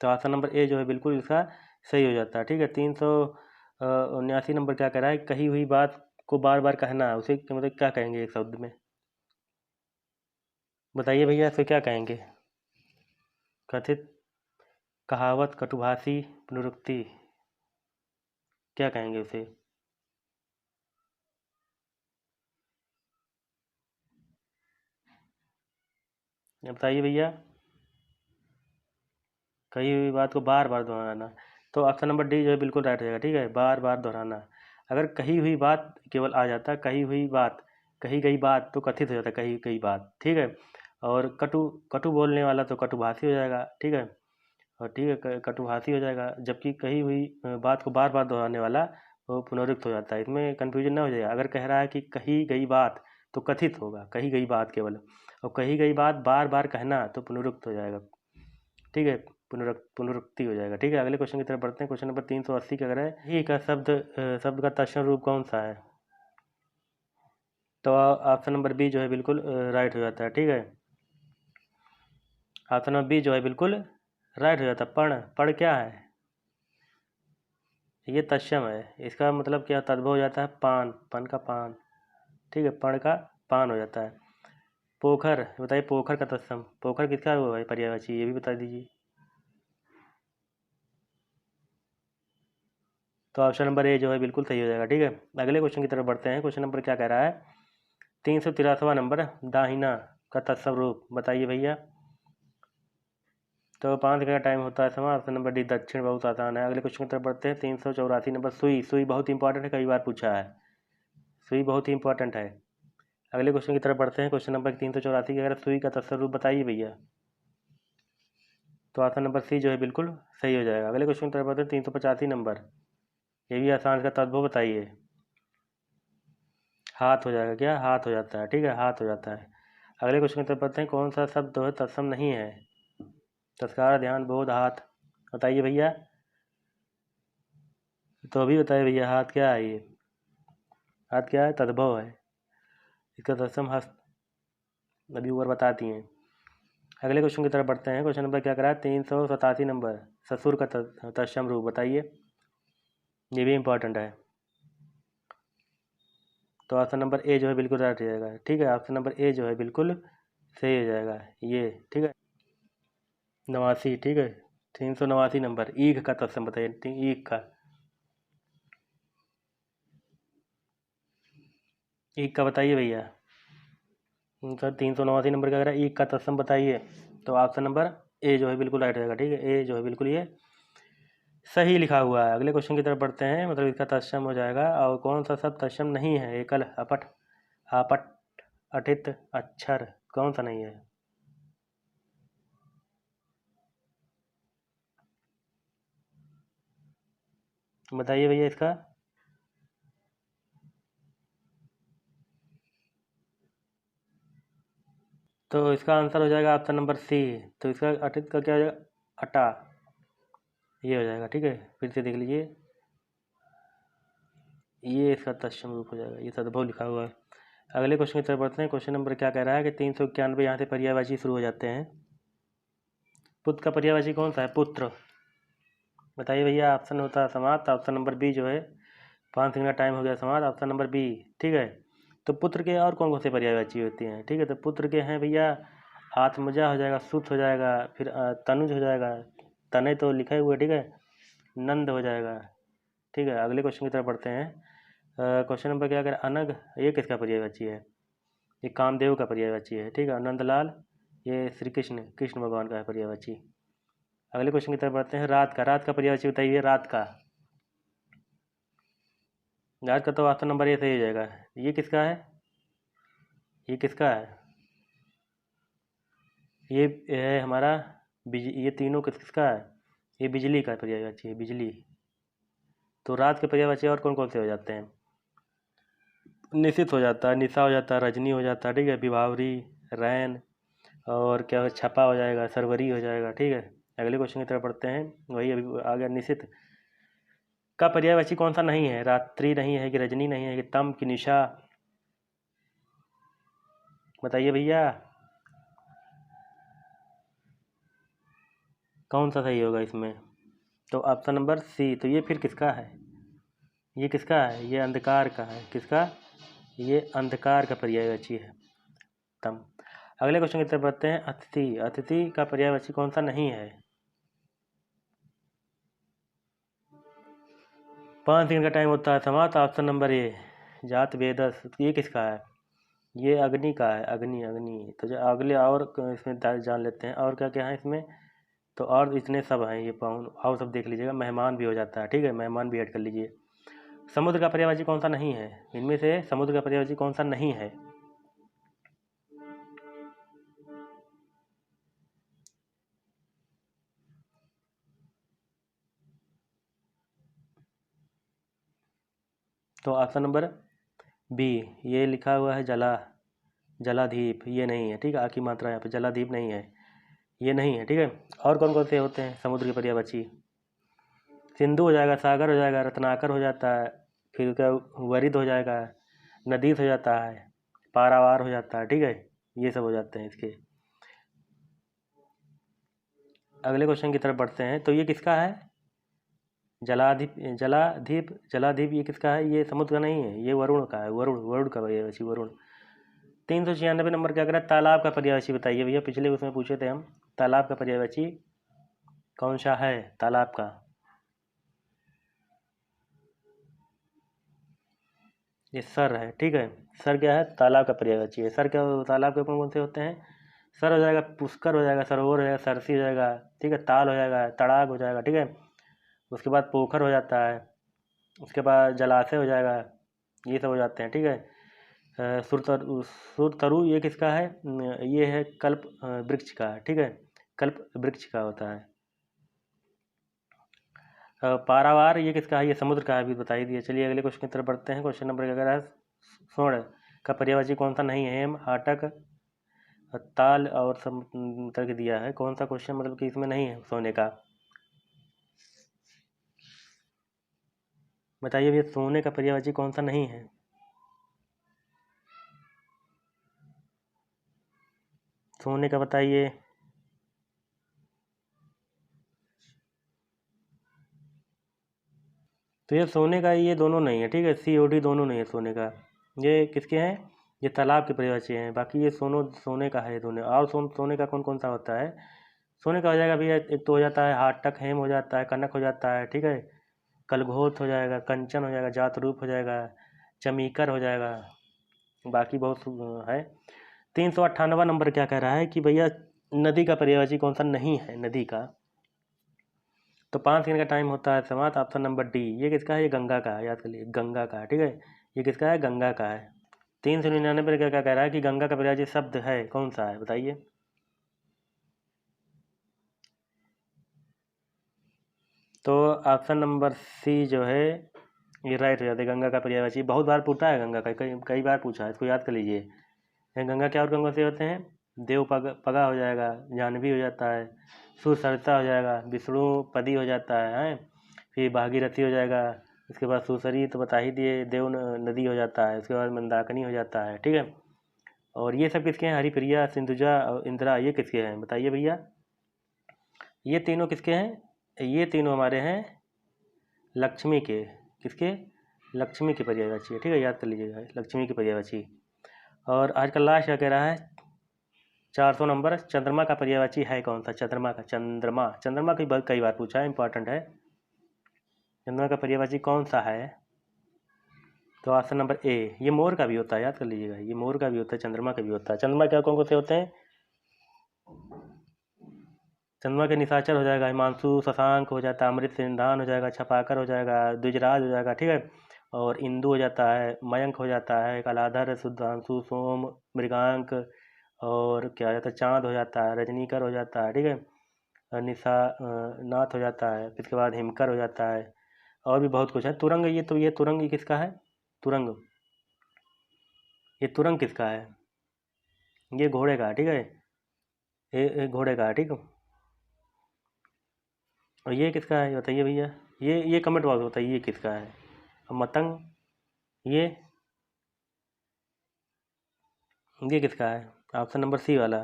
A: तो ऑप्शन नंबर ए जो है बिल्कुल इसका सही हो जाता है। ठीक है, 379 नंबर क्या कह रहा है? कही हुई बात को बार बार कहना उसे मतलब क्या कहेंगे एक शब्द में? बताइए भैया इसे क्या कहेंगे? कथित, कहावत, कटुभाषी, पुनरुक्ति, क्या कहेंगे उसे? बताइए भैया। कही हुई बात को बार बार दोहराना। तो ऑप्शन नंबर डी जो है बिल्कुल राइट हो जाएगा। ठीक है, बार बार दोहराना। अगर कही हुई बात केवल आ जाता, कही हुई बात, कही गई बात तो कथित हो जाता, कही गई बात। ठीक है, और कटु कटु बोलने वाला तो कटुभाषी हो जाएगा। ठीक है, और ठीक है कटुभाषी हो जाएगा। जबकि कही हुई बात को बार बार दोहराने वाला वो पुनरुक्त हो जाता है। इसमें कन्फ्यूजन ना हो जाएगा। अगर कह रहा है कि कही गई बात तो कथित होगा, कही गई बात केवल, और कही गई बात बार बार कहना तो पुनरुक्त हो जाएगा। ठीक है, पुनरुक्ति हो जाएगा। ठीक है, अगले क्वेश्चन की तरफ बढ़ते हैं। क्वेश्चन नंबर 380 का अगर है ही का शब्द का तत्सम रूप कौन सा है? तो ऑप्शन नंबर बी जो है बिल्कुल राइट हो जाता है। ठीक है, ऑप्शन नंबर बी जो है बिल्कुल राइट हो जाता है। पढ़ क्या है? ये तत्सम है। इसका मतलब क्या तद्भव हो जाता है? पान का पान। ठीक है, पण का पान हो जाता है। पोखर, बताइए पोखर का तत्सम, पोखर किसका हुआ है पर्यायवाची, ये भी बता दीजिए। तो ऑप्शन नंबर ए जो है बिल्कुल सही हो जाएगा। ठीक है, अगले क्वेश्चन की तरफ बढ़ते हैं। क्वेश्चन नंबर क्या कह रहा है? 383वां नंबर दाहिना का तत्सम रूप, बताइए भैया। तो 5 सेकंड का टाइम होता है समय। ऑप्शन नंबर डी दक्षिण, बहुत आसान है। अगले क्वेश्चन की तरफ बढ़ते हैं। 384 नंबर सुई, सुई बहुत इंपॉर्टेंट है, कई बार पूछा है। सुई बहुत ही इंपॉर्टेंट है। अगले क्वेश्चन की तरफ बढ़ते हैं। क्वेश्चन नंबर 384 की अगर सुई का तत्सम रूप बताइए भैया। तो ऑप्शन नंबर सी जो है बिल्कुल सही हो जाएगा। अगले क्वेश्चन की तरफ बढ़ते हैं। 385 नंबर, ये भी आसान, का तद्भव बताइए। हाथ हो जाएगा। क्या हाथ हो जाता है? ठीक है, हाथ हो जाता है। अगले क्वेश्चन की तरफ बढ़ते हैं। कौन सा शब्द जो है तत्सम नहीं है? तत्कार, ध्यान, बोध, हाथ, बताइए भैया। तो अभी बताइए भैया, हाथ क्या है? ये हाथ क्या है? तद्भव है। इसका तत्सम हस्त, अभी ऊपर बताती हैं। अगले क्वेश्चन की तरफ बढ़ते हैं। क्वेश्चन नंबर क्या करा है? 387 नंबर ससुर का तत्सम रूप बताइए। ये भी इंपॉर्टेंट है। तो ऑप्शन नंबर ए जो है बिल्कुल राइट हो जाएगा। ठीक है, ऑप्शन नंबर ए जो है बिल्कुल सही हो जाएगा ये। ठीक है, 89। ठीक है, 389 नंबर ईख का तत्सम बताइए। ईख का ईक का बताइए भैया। सर 389 नंबर का अगर ईक का तत्सम बताइए, तो ऑप्शन नंबर ए जो है बिल्कुल राइट होगा। ठीक है, ए जो है बिल्कुल ये सही लिखा हुआ है। अगले क्वेश्चन की तरफ बढ़ते हैं, मतलब इसका तत्सम हो जाएगा। और कौन सा शब्द तत्सम नहीं है? एकल, अपठ, आपट, अठित, अक्षर, कौन सा नहीं है? बताइए भैया इसका। तो इसका आंसर हो जाएगा ऑप्शन नंबर सी। तो इसका अठित का क्या हो जाएगा? अटा, ये हो जाएगा। ठीक है, फिर से देख लीजिए, ये इसका तत्सम रूप हो जाएगा। ये सद्भव लिखा हुआ है। अगले क्वेश्चन की तरफ बढ़ते हैं। क्वेश्चन नंबर क्या कह रहा है कि 391 यहाँ से पर्यायवाची शुरू हो जाते हैं। पुत्र का पर्यायवाची कौन सा है? पुत्र। बताइए भैया। ऑप्शन होता है समाप्त। ऑप्शन नंबर बी जो है, 5 सेकंड का टाइम हो गया समाप्त। Option number B. ठीक है, तो पुत्र के और कौन कौन से पर्यायवाची होती हैं? ठीक है, तो पुत्र के हैं भैया, आत्मजा हो जाएगा, सुत हो जाएगा, फिर तनुज हो जाएगा, तने तो लिखे हुए। ठीक है, नंद हो जाएगा। ठीक है, अगले क्वेश्चन की तरफ बढ़ते हैं। क्वेश्चन नंबर क्या, अगर अनग, ये किसका पर्यायवाची है? ये कामदेव का पर्यायवाची है। ठीक है, नंदलाल, ये श्री कृष्ण, कृष्ण भगवान का है पर्यायवाची। अगले क्वेश्चन की तरफ बढ़ते हैं। रात का, रात का पर्यायवाची बताइए। रात का, रात का तो ऑप्शन नंबर ए सही हो जाएगा। ये किसका है? ये किसका है? ये है हमारा ये तीनों किसका है? ये बिजली का पर्यायवाची है, बिजली। तो रात के पर्यायवाची और कौन कौन से हो जाते हैं? निशित हो जाता है, निशा हो जाता है, रजनी हो जाता है। ठीक है, विभावरी, रैन, और क्या हो, छपा हो जाएगा, सरवरी हो जाएगा। ठीक है, अगले क्वेश्चन की तरफ बढ़ते हैं। वही अभी आ गया, निशित का पर्यायवाची कौन सा नहीं है? रात्रि नहीं है कि रजनी नहीं है कि तम की निशा? बताइए भैया, कौन सा सही होगा इसमें? तो ऑप्शन नंबर सी। तो ये फिर किसका है? ये किसका है? ये अंधकार का है। किसका? ये अंधकार का पर्यायवाची है, तम। अगले क्वेश्चन की तरफ बढ़ते हैं। अतिथि, अतिथि का पर्यायवाची कौन सा नहीं है? 5 सेकंड का टाइम होता है समाप्त। ऑप्शन नंबर ए, जात वेदस। ये किसका है? ये अग्नि का है, अग्नि, अग्नि। तो जो अगले और इसमें जान लेते हैं और क्या क्या है इसमें। तो और इतने सब हैं, ये पाउन और सब देख लीजिएगा। मेहमान भी हो जाता है। ठीक है, मेहमान भी ऐड कर लीजिए। समुद्र का पर्यायवाची कौन सा नहीं है? इनमें से समुद्र का पर्यायवाची कौन सा नहीं है? तो ऑप्शन नंबर बी, ये लिखा हुआ है जला, जलाधीप। ये नहीं है। ठीक है, आ की मात्रा यहाँ पे, जलाधीप नहीं है, ये नहीं है। ठीक है, और कौन कौन से होते हैं समुद्र के पर्यायवाची? सिंधु हो जाएगा, सागर हो जाएगा, रत्नाकर हो जाता है, फिर क्या, वरिद हो जाएगा, नदीत हो जाता है, पारावार हो जाता है। ठीक है, ये सब हो जाते हैं इसके। अगले क्वेश्चन की तरफ बढ़ते हैं। तो ये किसका है? जलाधिप, जलाधिप, जलाधिप ये किसका है? ये समुद्र का नहीं है, ये वरुण का है। वरुण, वरुण का पर्यायवाची वरुण। 396 नंबर क्या करें? तालाब का पर्यायवाची बताइए भैया। पिछले उसमें पूछे थे हम, तालाब का पर्यायवाची कौन सा है? तालाब का, ये सर है। ठीक है, सर क्या है? तालाब का पर्यायवाची है। सर क्या, तालाब के कौन कौन से होते हैं? सर हो जाएगा, पुष्कर हो जाएगा, सरोवर हो जाएगा, सरसी हो जाएगा। ठीक है, ताल हो जाएगा, तड़ाग हो जाएगा। ठीक है, उसके बाद पोखर हो जाता है, उसके बाद जलाशय हो जाएगा। ये सब हो जाते हैं। ठीक है, सुरतरु, सुरतरु ये किसका है? ये है कल्प वृक्ष का है। ठीक है, कल्प वृक्ष का होता है। पारावार ये किसका है? ये समुद्र का है, अभी बता ही दिया। चलिए अगले क्वेश्चन की तरफ बढ़ते हैं। क्वेश्चन नंबर क्या है? स्वर्ण का पर्यायवाची कौन सा नहीं है? हेम, हाटक, ताल और सब करके दिया है। कौन सा क्वेश्चन मतलब कि इसमें नहीं है सोने का? बताइए भैया, सोने का पर्यायवाची कौन सा नहीं है? सोने का बताइए। तो ये सोने का, ये दोनों नहीं है। ठीक है, COD दोनों नहीं है सोने का। ये किसके हैं? ये तालाब के पर्यायवाची हैं। बाकी ये सोने का है दोनों। और सोने का कौन कौन सा होता है? सोने का हो जाएगा भैया, एक तो हो जाता है हाटक, हेम हो जाता है, कनक हो जाता है। ठीक है, कलघोट हो जाएगा, कंचन हो जाएगा, जात रूप हो जाएगा, चमीकर हो जाएगा। बाकी बहुत है। 398वां नंबर क्या कह रहा है कि भैया नदी का पर्यायवाची कौन सा नहीं है नदी का। तो 5 सेकंड का टाइम होता है समाप्त। Option number D. ये किसका है? ये गंगा का है, याद कर लीजिए, गंगा का है, ठीक है। ये किसका है? गंगा का है। 399 क्या क्या कह रहा है कि गंगा का पर्यायवाची शब्द है कौन सा है, बताइए। तो ऑप्शन नंबर सी जो है ये राइट हो जाता है। गंगा का पर्यायवाची बहुत बार पूछा है, गंगा का कई कई बार पूछा है, इसको याद कर लीजिए। गंगा क्या और गंगों से होते हैं? देव पगा हो जाएगा, जाह्नवी हो जाता है, सुसरिता हो जाएगा, विष्णु पदी हो जाता है, फिर भागीरथी हो जाएगा, उसके बाद सुसरी तो बता ही दिए, देव नदी हो जाता है, उसके बाद मंदाकिनी हो जाता है, ठीक है। और ये सब किसके हैं? हरिप्रिया, सिंधुजा और इंदिरा, ये किसके हैं बताइए भैया। ये तीनों किसके हैं? ये तीनों हमारे हैं लक्ष्मी के। किसके? लक्ष्मी के पर्यायवाची है, ठीक है, याद कर लीजिएगा, लक्ष्मी के पर्यायवाची। और आज का लास्ट क्या कह रहा है? 400 नंबर, चंद्रमा का पर्यायवाची है कौन सा? चंद्रमा का, चंद्रमा, चंद्रमा की कई बार पूछा है, इंपॉर्टेंट है। चंद्रमा का पर्यायवाची कौन सा है? तो ऑप्शन नंबर ए। ये मोर का भी होता है, याद कर लीजिएगा, ये मोर का भी होता है, चंद्रमा का भी होता है। चंद्रमा क्या कौन कौन से होते हैं? चंद्रमा के निशाचर हो जाएगा, हिमांशु, शशांक हो जाता है, अमृत सिंधान हो जाएगा, छपाकर हो जाएगा, द्विजराज हो जाएगा, ठीक है। और इंदु हो जाता है, मयंक हो जाता है, कलाधर, शुद्धांशु, सोम, मृगांक, और क्या हो जाता है? चांद हो जाता है, रजनीकर हो जाता है, ठीक है, निशा नाथ हो जाता है, फिर इसके बाद हिमकर हो जाता है, और भी बहुत कुछ है। तुरंग, ये तुरंग ये किसका है? तुरंग, ये तुरंग किसका है? ये घोड़े का, ठीक है, ये घोड़े का, ठीक है। और ये किसका है बताइए भैया। ये कमेंट बॉक्स में बताइए ये किसका है। और मतंग, ये किसका है? ऑप्शन नंबर सी वाला,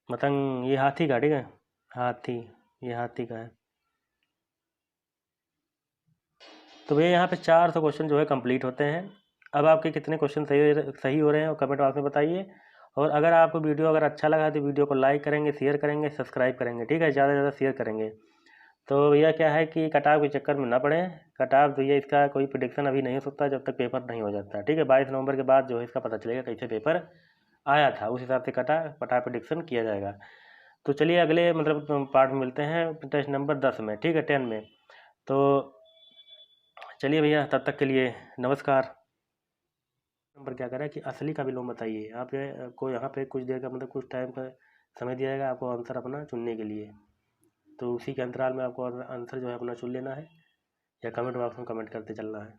A: मतंग, ये हाथी का, ठीक है, हाथी, ये हाथी का है। तो भैया यहाँ पे 400 क्वेश्चन जो है कंप्लीट होते हैं। अब आपके कितने क्वेश्चन सही हो रहे हैं और कमेंट बॉक्स में बताइए। और अगर आपको वीडियो अगर अच्छा लगा तो वीडियो को लाइक करेंगे, शेयर करेंगे, सब्सक्राइब करेंगे, ठीक है, ज़्यादा से ज़्यादा शेयर करेंगे। तो भैया क्या है कि कटाव के चक्कर में ना पड़े। कटाव भैया इसका कोई प्रिडिक्शन अभी नहीं हो सकता जब तक पेपर नहीं हो जाता, ठीक है। 22 नवंबर के बाद जो है इसका पता चलेगा कैसे पेपर आया था, उस हिसाब से कटा प्रिडिक्शन किया जाएगा। तो चलिए अगले मतलब पार्ट में मिलते हैं टेस्ट नंबर 10 में, ठीक है, 10 में। तो चलिए भैया तब तक के लिए नमस्कार। नंबर क्या करें कि असली का विलोम बताइए। आपको यहाँ पे कुछ देर का मतलब कुछ टाइम का समय दिया जाएगा आपको आंसर अपना चुनने के लिए। तो उसी के अंतराल में आपको आंसर जो है अपना चुन लेना है, या कमेंट बॉक्स में कमेंट करते चलना है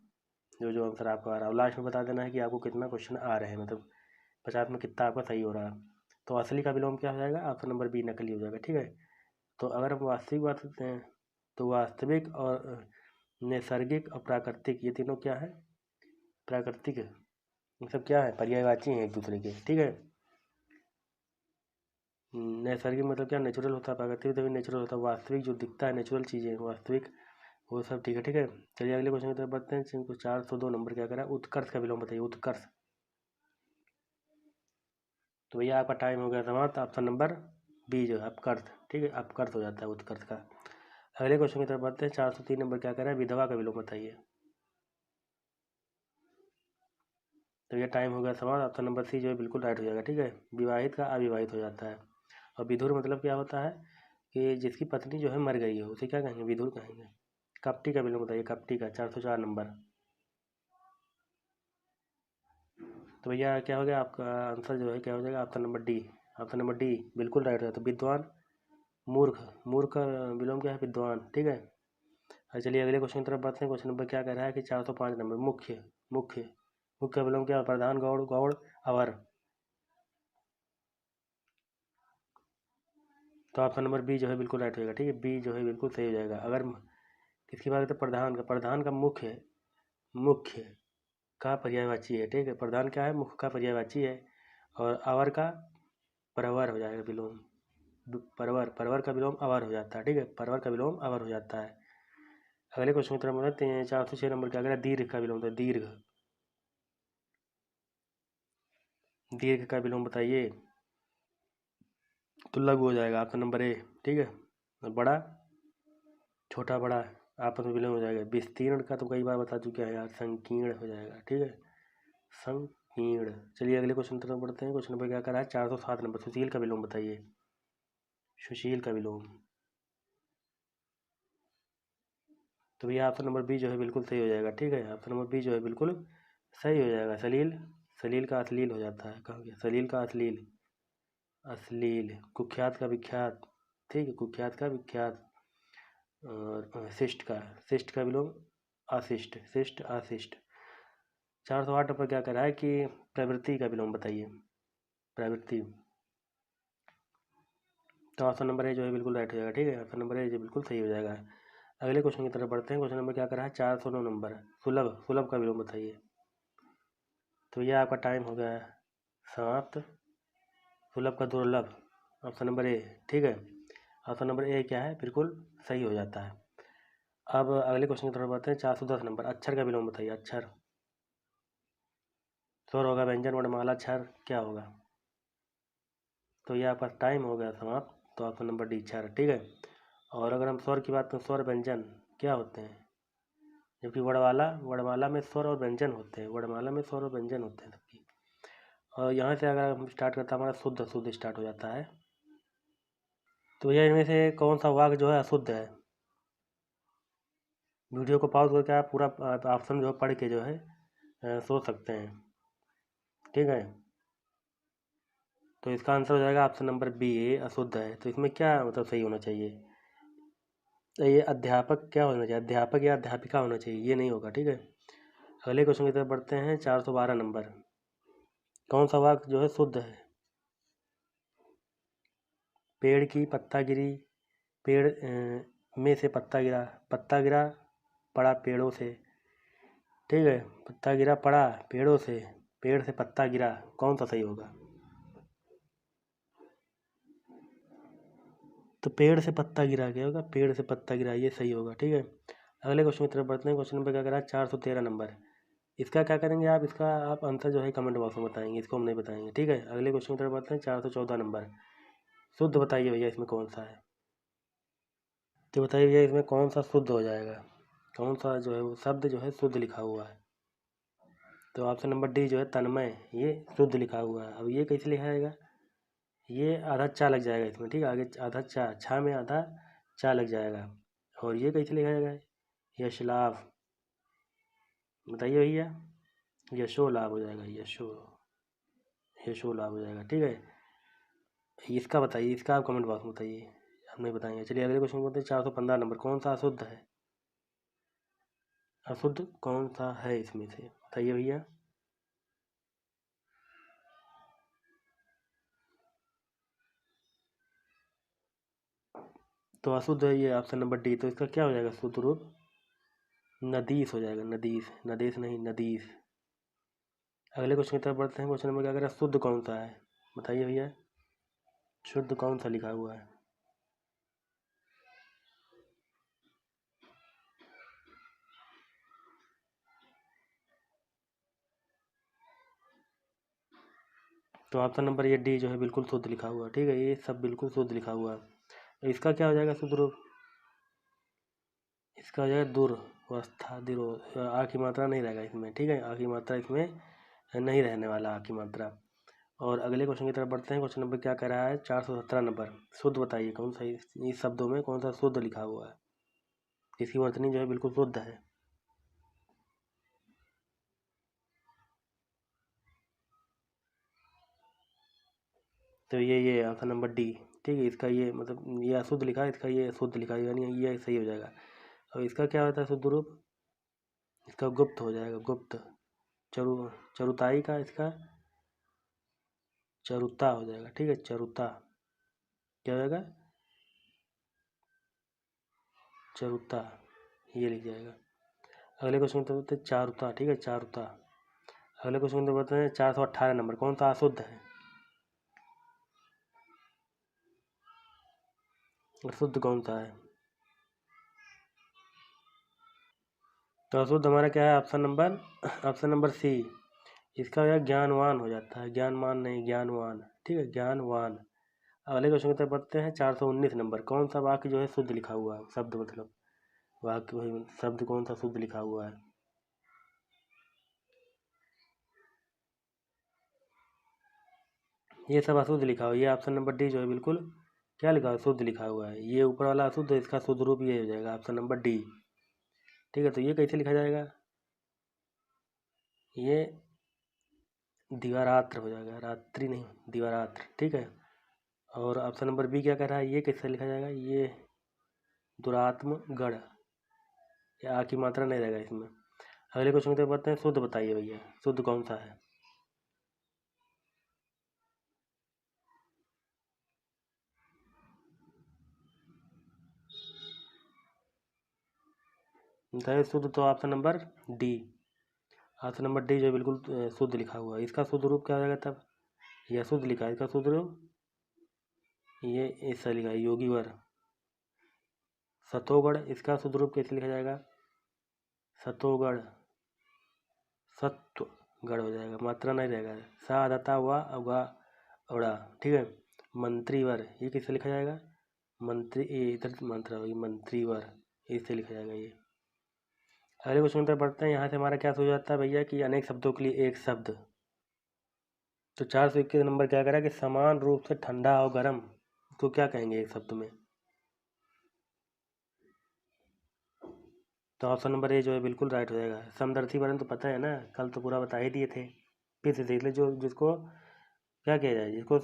A: जो जो आंसर आपको आ रहा है। और लास्ट में बता देना है कि आपको कितना क्वेश्चन आ रहे हैं, मतलब 50 में कितना आपका सही हो रहा है। तो असली का विलोम क्या हो जाएगा? ऑप्शन नंबर बी, नकली हो जाएगा, ठीक है। तो अगर हम वास्तविक बात करते हैं तो वास्तविक और नैसर्गिक और प्राकृतिक ये तीनों क्या है? प्राकृतिक, ये सब क्या है? पर्यायवाची हैं एक दूसरे के, ठीक है। नैसर्गिक मतलब क्या? नेचुरल होता है, प्राकृतिक तभी नेचुरल होता है, वास्तविक जो दिखता है नेचुरल चीज़ें वास्तविक, वो सब ठीक है, ठीक है। चलिए अगले क्वेश्चन की तरफ बढ़ते हैं। 402 नंबर क्या करा? उत्कर्ष का विलोम बताइए, उत्कर्ष। तो भैया आपका टाइम हो गया समाप्त। ऑप्शन नंबर बी जो है अपकर्ष, ठीक है, अपकर्ष हो जाता है उत्कर्ष का। अगले क्वेश्चन की तरफ बढ़ते हैं। 403 नंबर क्या कह रहा है? विधवा का विलोम बताइए। तो ये टाइम हो गया समाप्त। ऑप्शन नंबर सी जो है बिल्कुल राइट हो जाएगा, ठीक है। विवाहित का अविवाहित हो जाता है। और विधुर मतलब क्या होता है कि जिसकी पत्नी जो है मर गई है उसे क्या कहेंगे? विधुर कहेंगे। कपटी का विलोम बताइए, कपटी का, 404 नंबर। तो भैया क्या हो गया आपका आंसर जो है क्या हो जाएगा? Option number D. Option number D बिल्कुल राइट हो जाता है। विद्वान, मूर्ख, मूर्ख का विलोम क्या है? विद्वान, ठीक है। चलिए अगले क्वेश्चन की तरफ बढ़ते हैं। क्वेश्चन नंबर क्या कह रहा है कि 405 नंबर, मुख्य, मुख्य, मुख्य का विलोम क्या? प्रधान, गौड़, गौड़, अवर। तो ऑप्शन नंबर बी जो है बिल्कुल राइट हो जाएगा, ठीक है, बी जो है बिल्कुल सही हो जाएगा। अगर किसकी बात करते हैं? प्रधान का, प्रधान का मुख्य, मुख्य का पर्यायवाची है, ठीक है। प्रधान क्या है? मुख्य का पर्यायवाची है। और अवर का परवर हो जाएगा विलोम। परवर, परवर का विलोम अवर हो जाता है, ठीक है, परवर का विलोम अवर हो जाता है। अगले क्वेश्चन की तरफ बढ़ते हैं। 406 नंबर क्या करें? दीर्घ का विलोम, तो दीर्घ, दीर्घ का विलोम बताइए। तो लघु हो जाएगा, ऑप्शन नंबर ए, ठीक है। बड़ा, छोटा, बड़ा, आपस में विलीन हो जाएगा। विस्तीर्ण का तो कई बार बता चुके हैं यार, संकीर्ण हो जाएगा, ठीक है, संकीर्ण। चलिए अगले क्वेश्चन तरफ बढ़ते हैं। क्वेश्चन नंबर क्या करा है, 407 नंबर, सुशील का विलोम बताइए, सुशील का विलोम। तो भैया ऑप्शन नंबर बी जो है बिल्कुल सही हो जाएगा, ठीक है, ऑप्शन नंबर बी जो है बिल्कुल सही हो जाएगा। सलील, सलील का अश्लील हो जाता है, कहाँ गया, सलील का अश्लील, अश्लील। कुख्यात का विख्यात, ठीक है, कुख्यात का विख्यात। और शिष्ट का विलोम अशिष्ट, शिष्ट अशिष्ट। 408 नंबर क्या करा है कि प्रवृत्ति का विलोम बताइए, प्रवृत्ति। तो ऑप्शन नंबर ए जो है बिल्कुल राइट हो जाएगा, ठीक है, ऑप्शन नंबर ए जो बिल्कुल सही हो जाएगा। अगले क्वेश्चन की तरफ बढ़ते हैं। क्वेश्चन नंबर क्या करा है, 409 नंबर, सुलभ, सुलभ का विलोम बताइए। तो ये आपका टाइम हो गया है समाप्त। सुलभ का दुर्लभ, ऑप्शन नंबर ए, ठीक है, ऑप्शन नंबर ए क्या है, बिल्कुल सही हो जाता है। अब अगले क्वेश्चन की तरफ बढ़ते हैं। 410 नंबर, अक्षर का विलोम बताइए, अक्षर। स्वर होगा व्यंजन वर्णमाला क्षर, क्या होगा। तो ये आपका टाइम हो गया समाप्त। तो ऑप्शन नंबर डी क्षर, ठीक है। और अगर हम स्वर की बात करें, स्वर व्यंजन क्या होते हैं, जबकि वर्णमाला, वर्णमाला में स्वर और व्यंजन होते हैं, वर्णमाला में स्वर और व्यंजन होते हैं सबकी। और यहाँ से अगर हम स्टार्ट करते हैं, हमारा शुद्ध, शुद्ध स्टार्ट हो जाता है। तो भैया इनमें से कौन सा वाक्य जो है अशुद्ध है। वीडियो को पॉज करके आप पूरा ऑप्शन जो है पढ़ के जो है सोच सकते हैं, ठीक है। तो इसका आंसर हो जाएगा ऑप्शन नंबर बी, ए अशुद्ध है। तो इसमें क्या मतलब सही होना चाहिए, तो ये अध्यापक क्या होना चाहिए, अध्यापक या अध्यापिका होना चाहिए, ये नहीं होगा, ठीक है। अगले क्वेश्चन की तरफ बढ़ते हैं। 412 नंबर, कौन सा वाक्य जो है शुद्ध है। पेड़ की पत्ता गिरी, पेड़ में से पत्ता गिरा, पत्ता गिरा पड़ा पेड़ों से, ठीक है, पत्ता गिरा पड़ा पेड़ों से, पेड़ से पत्ता गिरा, कौन सा सही होगा। तो पेड़ से पत्ता गिरा क्या होगा, पेड़ से पत्ता गिरा, ये सही होगा, ठीक है। अगले क्वेश्चन की तरफ बढ़ते हैं। क्वेश्चन नंबर क्या करा है, 413 नंबर। इसका क्या करेंगे आप, इसका आप आंसर जो है कमेंट बॉक्स में बताएंगे, इसको हम नहीं बताएंगे, ठीक है। अगले क्वेश्चन की तरफ बढ़ते हैं। 414 नंबर, शुद्ध बताइए भैया इसमें कौन सा है। तो बताइए भैया इसमें कौन सा शुद्ध हो जाएगा, कौन सा जो है वो शब्द जो है शुद्ध लिखा हुआ है। तो ऑप्शन नंबर डी जो है तन्मय, ये शुद्ध लिखा हुआ है। अब ये कैसे लिखा जाएगा, ये आधा चा लग जाएगा इसमें, ठीक है, आगे आधा चा, छा में आधा चा लग जाएगा। और ये कैसे लिखा जाएगा, यशलाभ, बताइए भैया, यशो लाभ हो जाएगा, यशो, यशो लाभ हो जाएगा, ठीक है। इसका बताइए, इसका आप कमेंट बॉक्स में बताइए, हम नहीं बताएंगे। चलिए अगले क्वेश्चन बोलते हैं। 415 नंबर, कौन सा अशुद्ध है, अशुद्ध कौन सा है इसमें से, बताइए भैया। तो अशुद्ध है ये ऑप्शन नंबर डी। तो इसका क्या हो जाएगा शुद्ध रूप, नदीस हो जाएगा, नदीस, नदेश नहीं, नदीस। अगले क्वेश्चन की तरफ बढ़ते हैं। क्वेश्चन नंबर क्या करें, शुद्ध कौन सा है, बताइए भैया, शुद्ध कौन सा लिखा हुआ है। तो ऑप्शन नंबर ये डी जो है बिल्कुल शुद्ध लिखा हुआ है, ठीक है, ये सब बिल्कुल शुद्ध लिखा हुआ है। तो इसका क्या हो जाएगा शुद्ध रूप, इसका हो जाएगा दुर्वस्था, दिरो, आ की मात्रा नहीं रहेगा इसमें, ठीक है, आ की मात्रा इसमें नहीं रहने वाला, आ की मात्रा। और अगले क्वेश्चन की तरफ बढ़ते हैं। क्वेश्चन नंबर क्या कह रहा है, 417 नंबर, शुद्ध बताइए कौन सा इस शब्दों में कौन सा शुद्ध लिखा हुआ है, इसकी वर्तनी जो है बिल्कुल शुद्ध है। तो ये ऑप्शन नंबर डी, ठीक है, इसका ये मतलब ये अशुद्ध लिखा है, इसका ये शुद्ध लिखा है, यानी ये सही हो जाएगा। और इसका क्या होता है शुद्ध रूप, इसका गुप्त हो जाएगा, गुप्त, चरु, चरुताई का इसका चरुता हो जाएगा, ठीक है, चरुता, क्या हो जाएगा, चरुता, ये लिख जाएगा। अगले क्वेश्चन की तरफ चारुता, ठीक है, चारुता। अगले क्वेश्चन की तरफ बढ़ते हैं। 418 नंबर, कौन सा अशुद्ध है, अशुद्ध कौन सा है। तो अशुद्ध हमारा क्या है, ऑप्शन नंबर सी, इसका जो है ज्ञानवान हो जाता है, ज्ञानमान नहीं, ज्ञानवान, ठीक है, ज्ञानवान। अगले क्वेश्चन की तरफ बढ़ते हैं। 419 नंबर, कौन सा वाक्य जो है शुद्ध लिखा हुआ है, शब्द मतलब वाक्य वही शब्द कौन सा शुद्ध लिखा हुआ है। ये सब अशुद्ध लिखा हुआ, ये ऑप्शन नंबर डी जो है बिल्कुल क्या लिखा हुआ, शुद्ध लिखा हुआ है। ये ऊपर वाला अशुद्ध है, इसका शुद्ध रूप ये हो जाएगा ऑप्शन नंबर डी। ठीक है, तो ये कैसे लिखा जाएगा, ये दिवारात्र हो जाएगा, रात्रि नहीं दिवारात्र। ठीक है, और ऑप्शन नंबर बी क्या कह रहा है, ये कैसे लिखा जाएगा, ये दुरात्म गढ़, या आ की मात्रा नहीं रहेगा इसमें। अगले क्वेश्चन की तरफ बढ़ते हैं। शुद्ध बताइए भैया, शुद्ध कौन सा है। बताइए शुद्ध, तो option number D, option number D जो है बिल्कुल शुद्ध लिखा हुआ है। इसका शुद्ध रूप क्या हो जाएगा तब, यह शुद्ध लिखा है, इसका शुद्ध रूप ये ऐसा लिखा है योगीवर। सतोगढ़, इसका शुद्ध रूप कैसे लिखा जाएगा, सतोगढ़, सत्वगढ़ हो जाएगा, मात्रा नहीं रहेगा, सा दता हुआ अवगा उड़ा। ठीक है, मंत्रीवर, ये कैसे लिखा जाएगा, मंत्री, ये इधर मात्रा होगी मंत्रीवर, इससे लिखा जाएगा ये। अगले क्वेश्चन पर बढ़ते हैं। यहाँ से हमारा क्या हो जाता है भैया कि अनेक शब्दों के लिए एक शब्द। तो 421 नंबर क्या करा कि समान रूप से ठंडा और गर्म को क्या कहेंगे एक शब्द में। तो ऑप्शन नंबर ए जो है बिल्कुल राइट हो जाएगा। समदर्शी वर्ण तो पता है ना, कल तो पूरा बता ही दिए थे, फिर से देख ले। जो जिसको क्या किया जाए, जिसको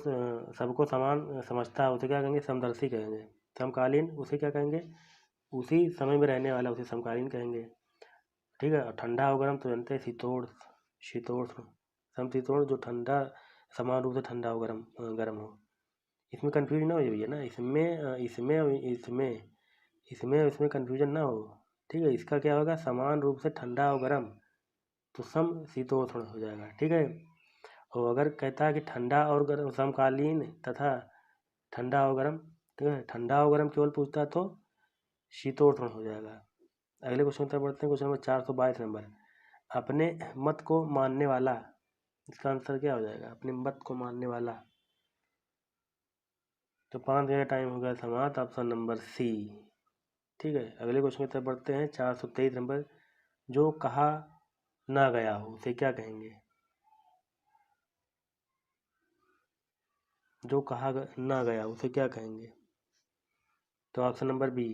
A: सबको समान समझता है उसे क्या कहेंगे, समदर्शी कहेंगे। समकालीन उसे क्या कहेंगे, उसी समय में रहने वाला उसे समकालीन कहेंगे। ठीक है, और ठंडा और गर्म तो जानते हैं, शीतोष्ण, शीतोष्ण, समशीतोष्ण, जो ठंडा समान रूप से ठंडा हो गर्म गर्म हो। इसमें कन्फ्यूजन ना हो भैया ना, इसमें इसमें इसमें इसमें इसमें कन्फ्यूजन ना हो। ठीक है, इसका क्या होगा, समान रूप से ठंडा और गर्म, तो सम शीतोष्ण हो जाएगा। ठीक है, और अगर कहता है कि ठंडा और गर्म समकालीन तथा ठंडा और गर्म, ठीक है, ठंडा और गर्म केवल पूछता तो शीतोष्ण हो जाएगा। अगले क्वेश्चन पर बढ़ते हैं। क्वेश्चन नंबर 422 नंबर, अपने मत को मानने वाला, इसका आंसर क्या हो जाएगा, अपने मत को मानने वाला। तो 5 मिनट टाइम हो गया समाप्त, ऑप्शन नंबर सी। ठीक है, अगले क्वेश्चन की तरफ बढ़ते हैं। 423 नंबर, जो कहा ना गया हो उसे क्या कहेंगे, जो कहा ना गया उसे क्या कहेंगे। तो ऑप्शन नंबर बी,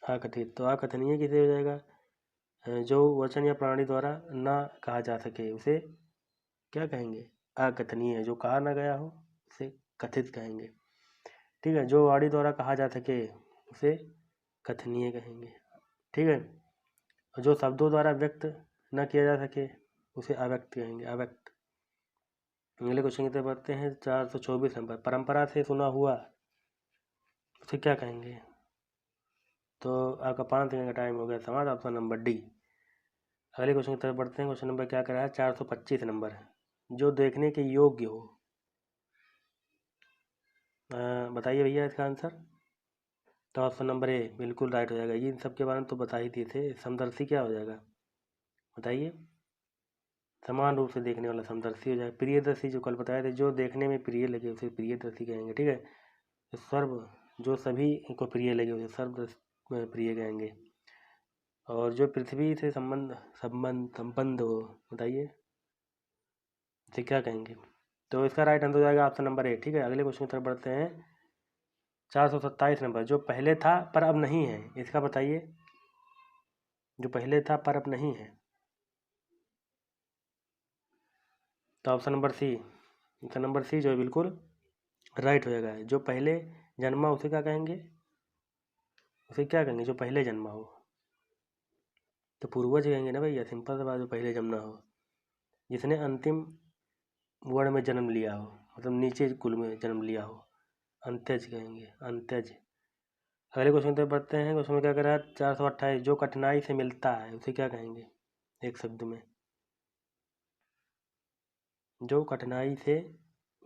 A: अकथित। तो अकथनीय किसे हो जाएगा, जो वचन या प्राणी द्वारा ना कहा जा सके उसे क्या कहेंगे, अकथनीय। जो कहा ना गया हो उसे कथित कहेंगे। ठीक है, जो वाणी द्वारा कहा जा सके उसे कथनीय कहेंगे। ठीक है, जो शब्दों द्वारा व्यक्त न किया जा सके उसे अव्यक्त कहेंगे, अव्यक्त। अगले क्वेश्चन की तरफ बढ़ते हैं। 424 नंबर, परंपरा से सुना हुआ उसे क्या कहेंगे। तो आपका 5 सेकंड का टाइम हो गया समाप्त, ऑप्शन नंबर डी। अगले क्वेश्चन की तरफ बढ़ते हैं। क्वेश्चन नंबर क्या करा है, 425 नंबर, जो देखने के योग्य हो। बताइए भैया इसका आंसर। तो ऑप्शन नंबर ए बिल्कुल राइट हो जाएगा। ये इन सब के बारे में तो बता ही दिए थे। समदर्शी क्या हो जाएगा बताइए, समान रूप से देखने वाला समदर्शी हो जाएगा। प्रियदर्शी जो कल बताए थे, जो देखने में प्रिय लगे उसे प्रियदर्शी कहेंगे। ठीक है, तो सर्व, जो सभी को प्रिय लगे उसे सर्व प्रिय कहेंगे। और जो पृथ्वी से संबंध संबंध संबंध हो, बताइए इसे क्या कहेंगे। तो इसका राइट आंसर हो जाएगा ऑप्शन नंबर ए। ठीक है, अगले क्वेश्चन की तरफ बढ़ते हैं। 427 नंबर, जो पहले था पर अब नहीं है, इसका बताइए। जो पहले था पर अब नहीं है, तो option number C, option number C जो है बिल्कुल राइट हो जाएगा। जो पहले जन्मा उसे क्या कहेंगे, उसे क्या कहेंगे, जो पहले जन्मा हो। तो पूर्वज कहेंगे ना भैया, सिंपल सा बात, जो पहले जन्मा हो, जिसने अंतिम वर्ण में जन्म लिया हो, मतलब नीचे कुल में जन्म लिया हो, अंत्यज कहेंगे, अंत्यज। अगले क्वेश्चन पे बढ़ते हैं। क्वेश्चन में क्या करा है, 428, जो कठिनाई से मिलता है उसे क्या कहेंगे एक शब्द में। जो कठिनाई से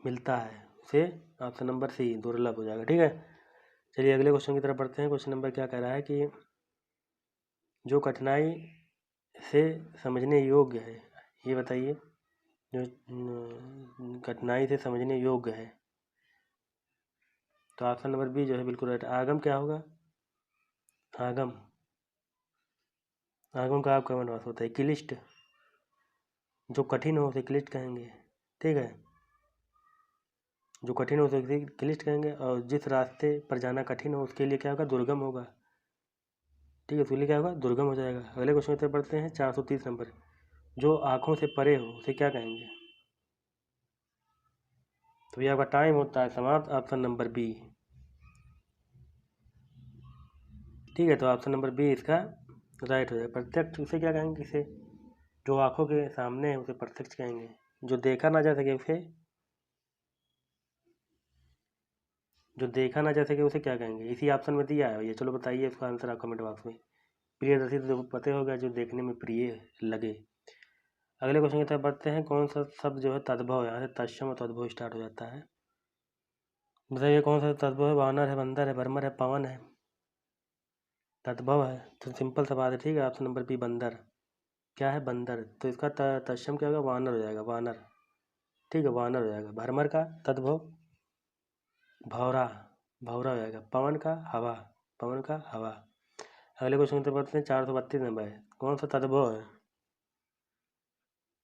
A: मिलता है उसे ऑप्शन नंबर सी, दुर्लभ हो जाएगा। ठीक है, चलिए अगले क्वेश्चन की तरफ बढ़ते हैं। क्वेश्चन नंबर क्या कह रहा है कि जो कठिनाई से समझने योग्य है, ये बताइए। जो कठिनाई से समझने योग्य है, तो ऑप्शन नंबर बी जो है बिल्कुल राइट। आगम क्या होगा, आगम, आँखों का आपका वनवास होता है। क्लिष्ट, जो कठिन हो उसे क्लिष्ट कहेंगे, ठीक है। जो कठिन हो उसे क्लिष्ट कहेंगे, और जिस रास्ते पर जाना कठिन हो उसके लिए क्या होगा, दुर्गम होगा, ठीक है। उसके लिए क्या होगा, दुर्गम हो जाएगा। अगले क्वेश्चन की तरफ बढ़ते हैं, 430 नंबर। जो आँखों से परे हो उसे क्या कहेंगे? तो ये आपका टाइम होता है समाप्त, ऑप्शन नंबर बी, ठीक है। तो ऑप्शन नंबर बी इसका राइट हो जाएगा। प्रत्यक्ष उसे क्या कहेंगे, इसे जो आंखों के सामने है उसे प्रत्यक्ष कहेंगे। जो देखा ना जा सके उसे, जो देखा ना जा सके उसे क्या कहेंगे? इसी ऑप्शन में दिया है ये, चलो बताइए इसका आंसर आप कमेंट बॉक्स में। प्रियदर्शी तो पता होगा, जो देखने में प्रिय लगे। अगले क्वेश्चन की तरफ बढ़ते हैं। कौन सा शब्द जो है तद्भव, यहाँ से तत्सम और तद्भव स्टार्ट हो जाता है। बताइए कौन सा तद्भव है? वानर है, बंदर है, भ्रमर है, पवन है? तद्भव है तो सिंपल सा बात है, ठीक है। ऑप्शन नंबर बी बंदर। क्या है? बंदर। तो इसका तत्सम क्या होगा? वानर हो जाएगा, वानर, ठीक है, वानर हो जाएगा। भ्रमर का तद्भव भौरा, भौरा हो जाएगा। पवन का हवा, पवन का हवा। अगले क्वेश्चन की तरफ बढ़ते हैं, 432 नंबर है। कौन सा तद्भव है?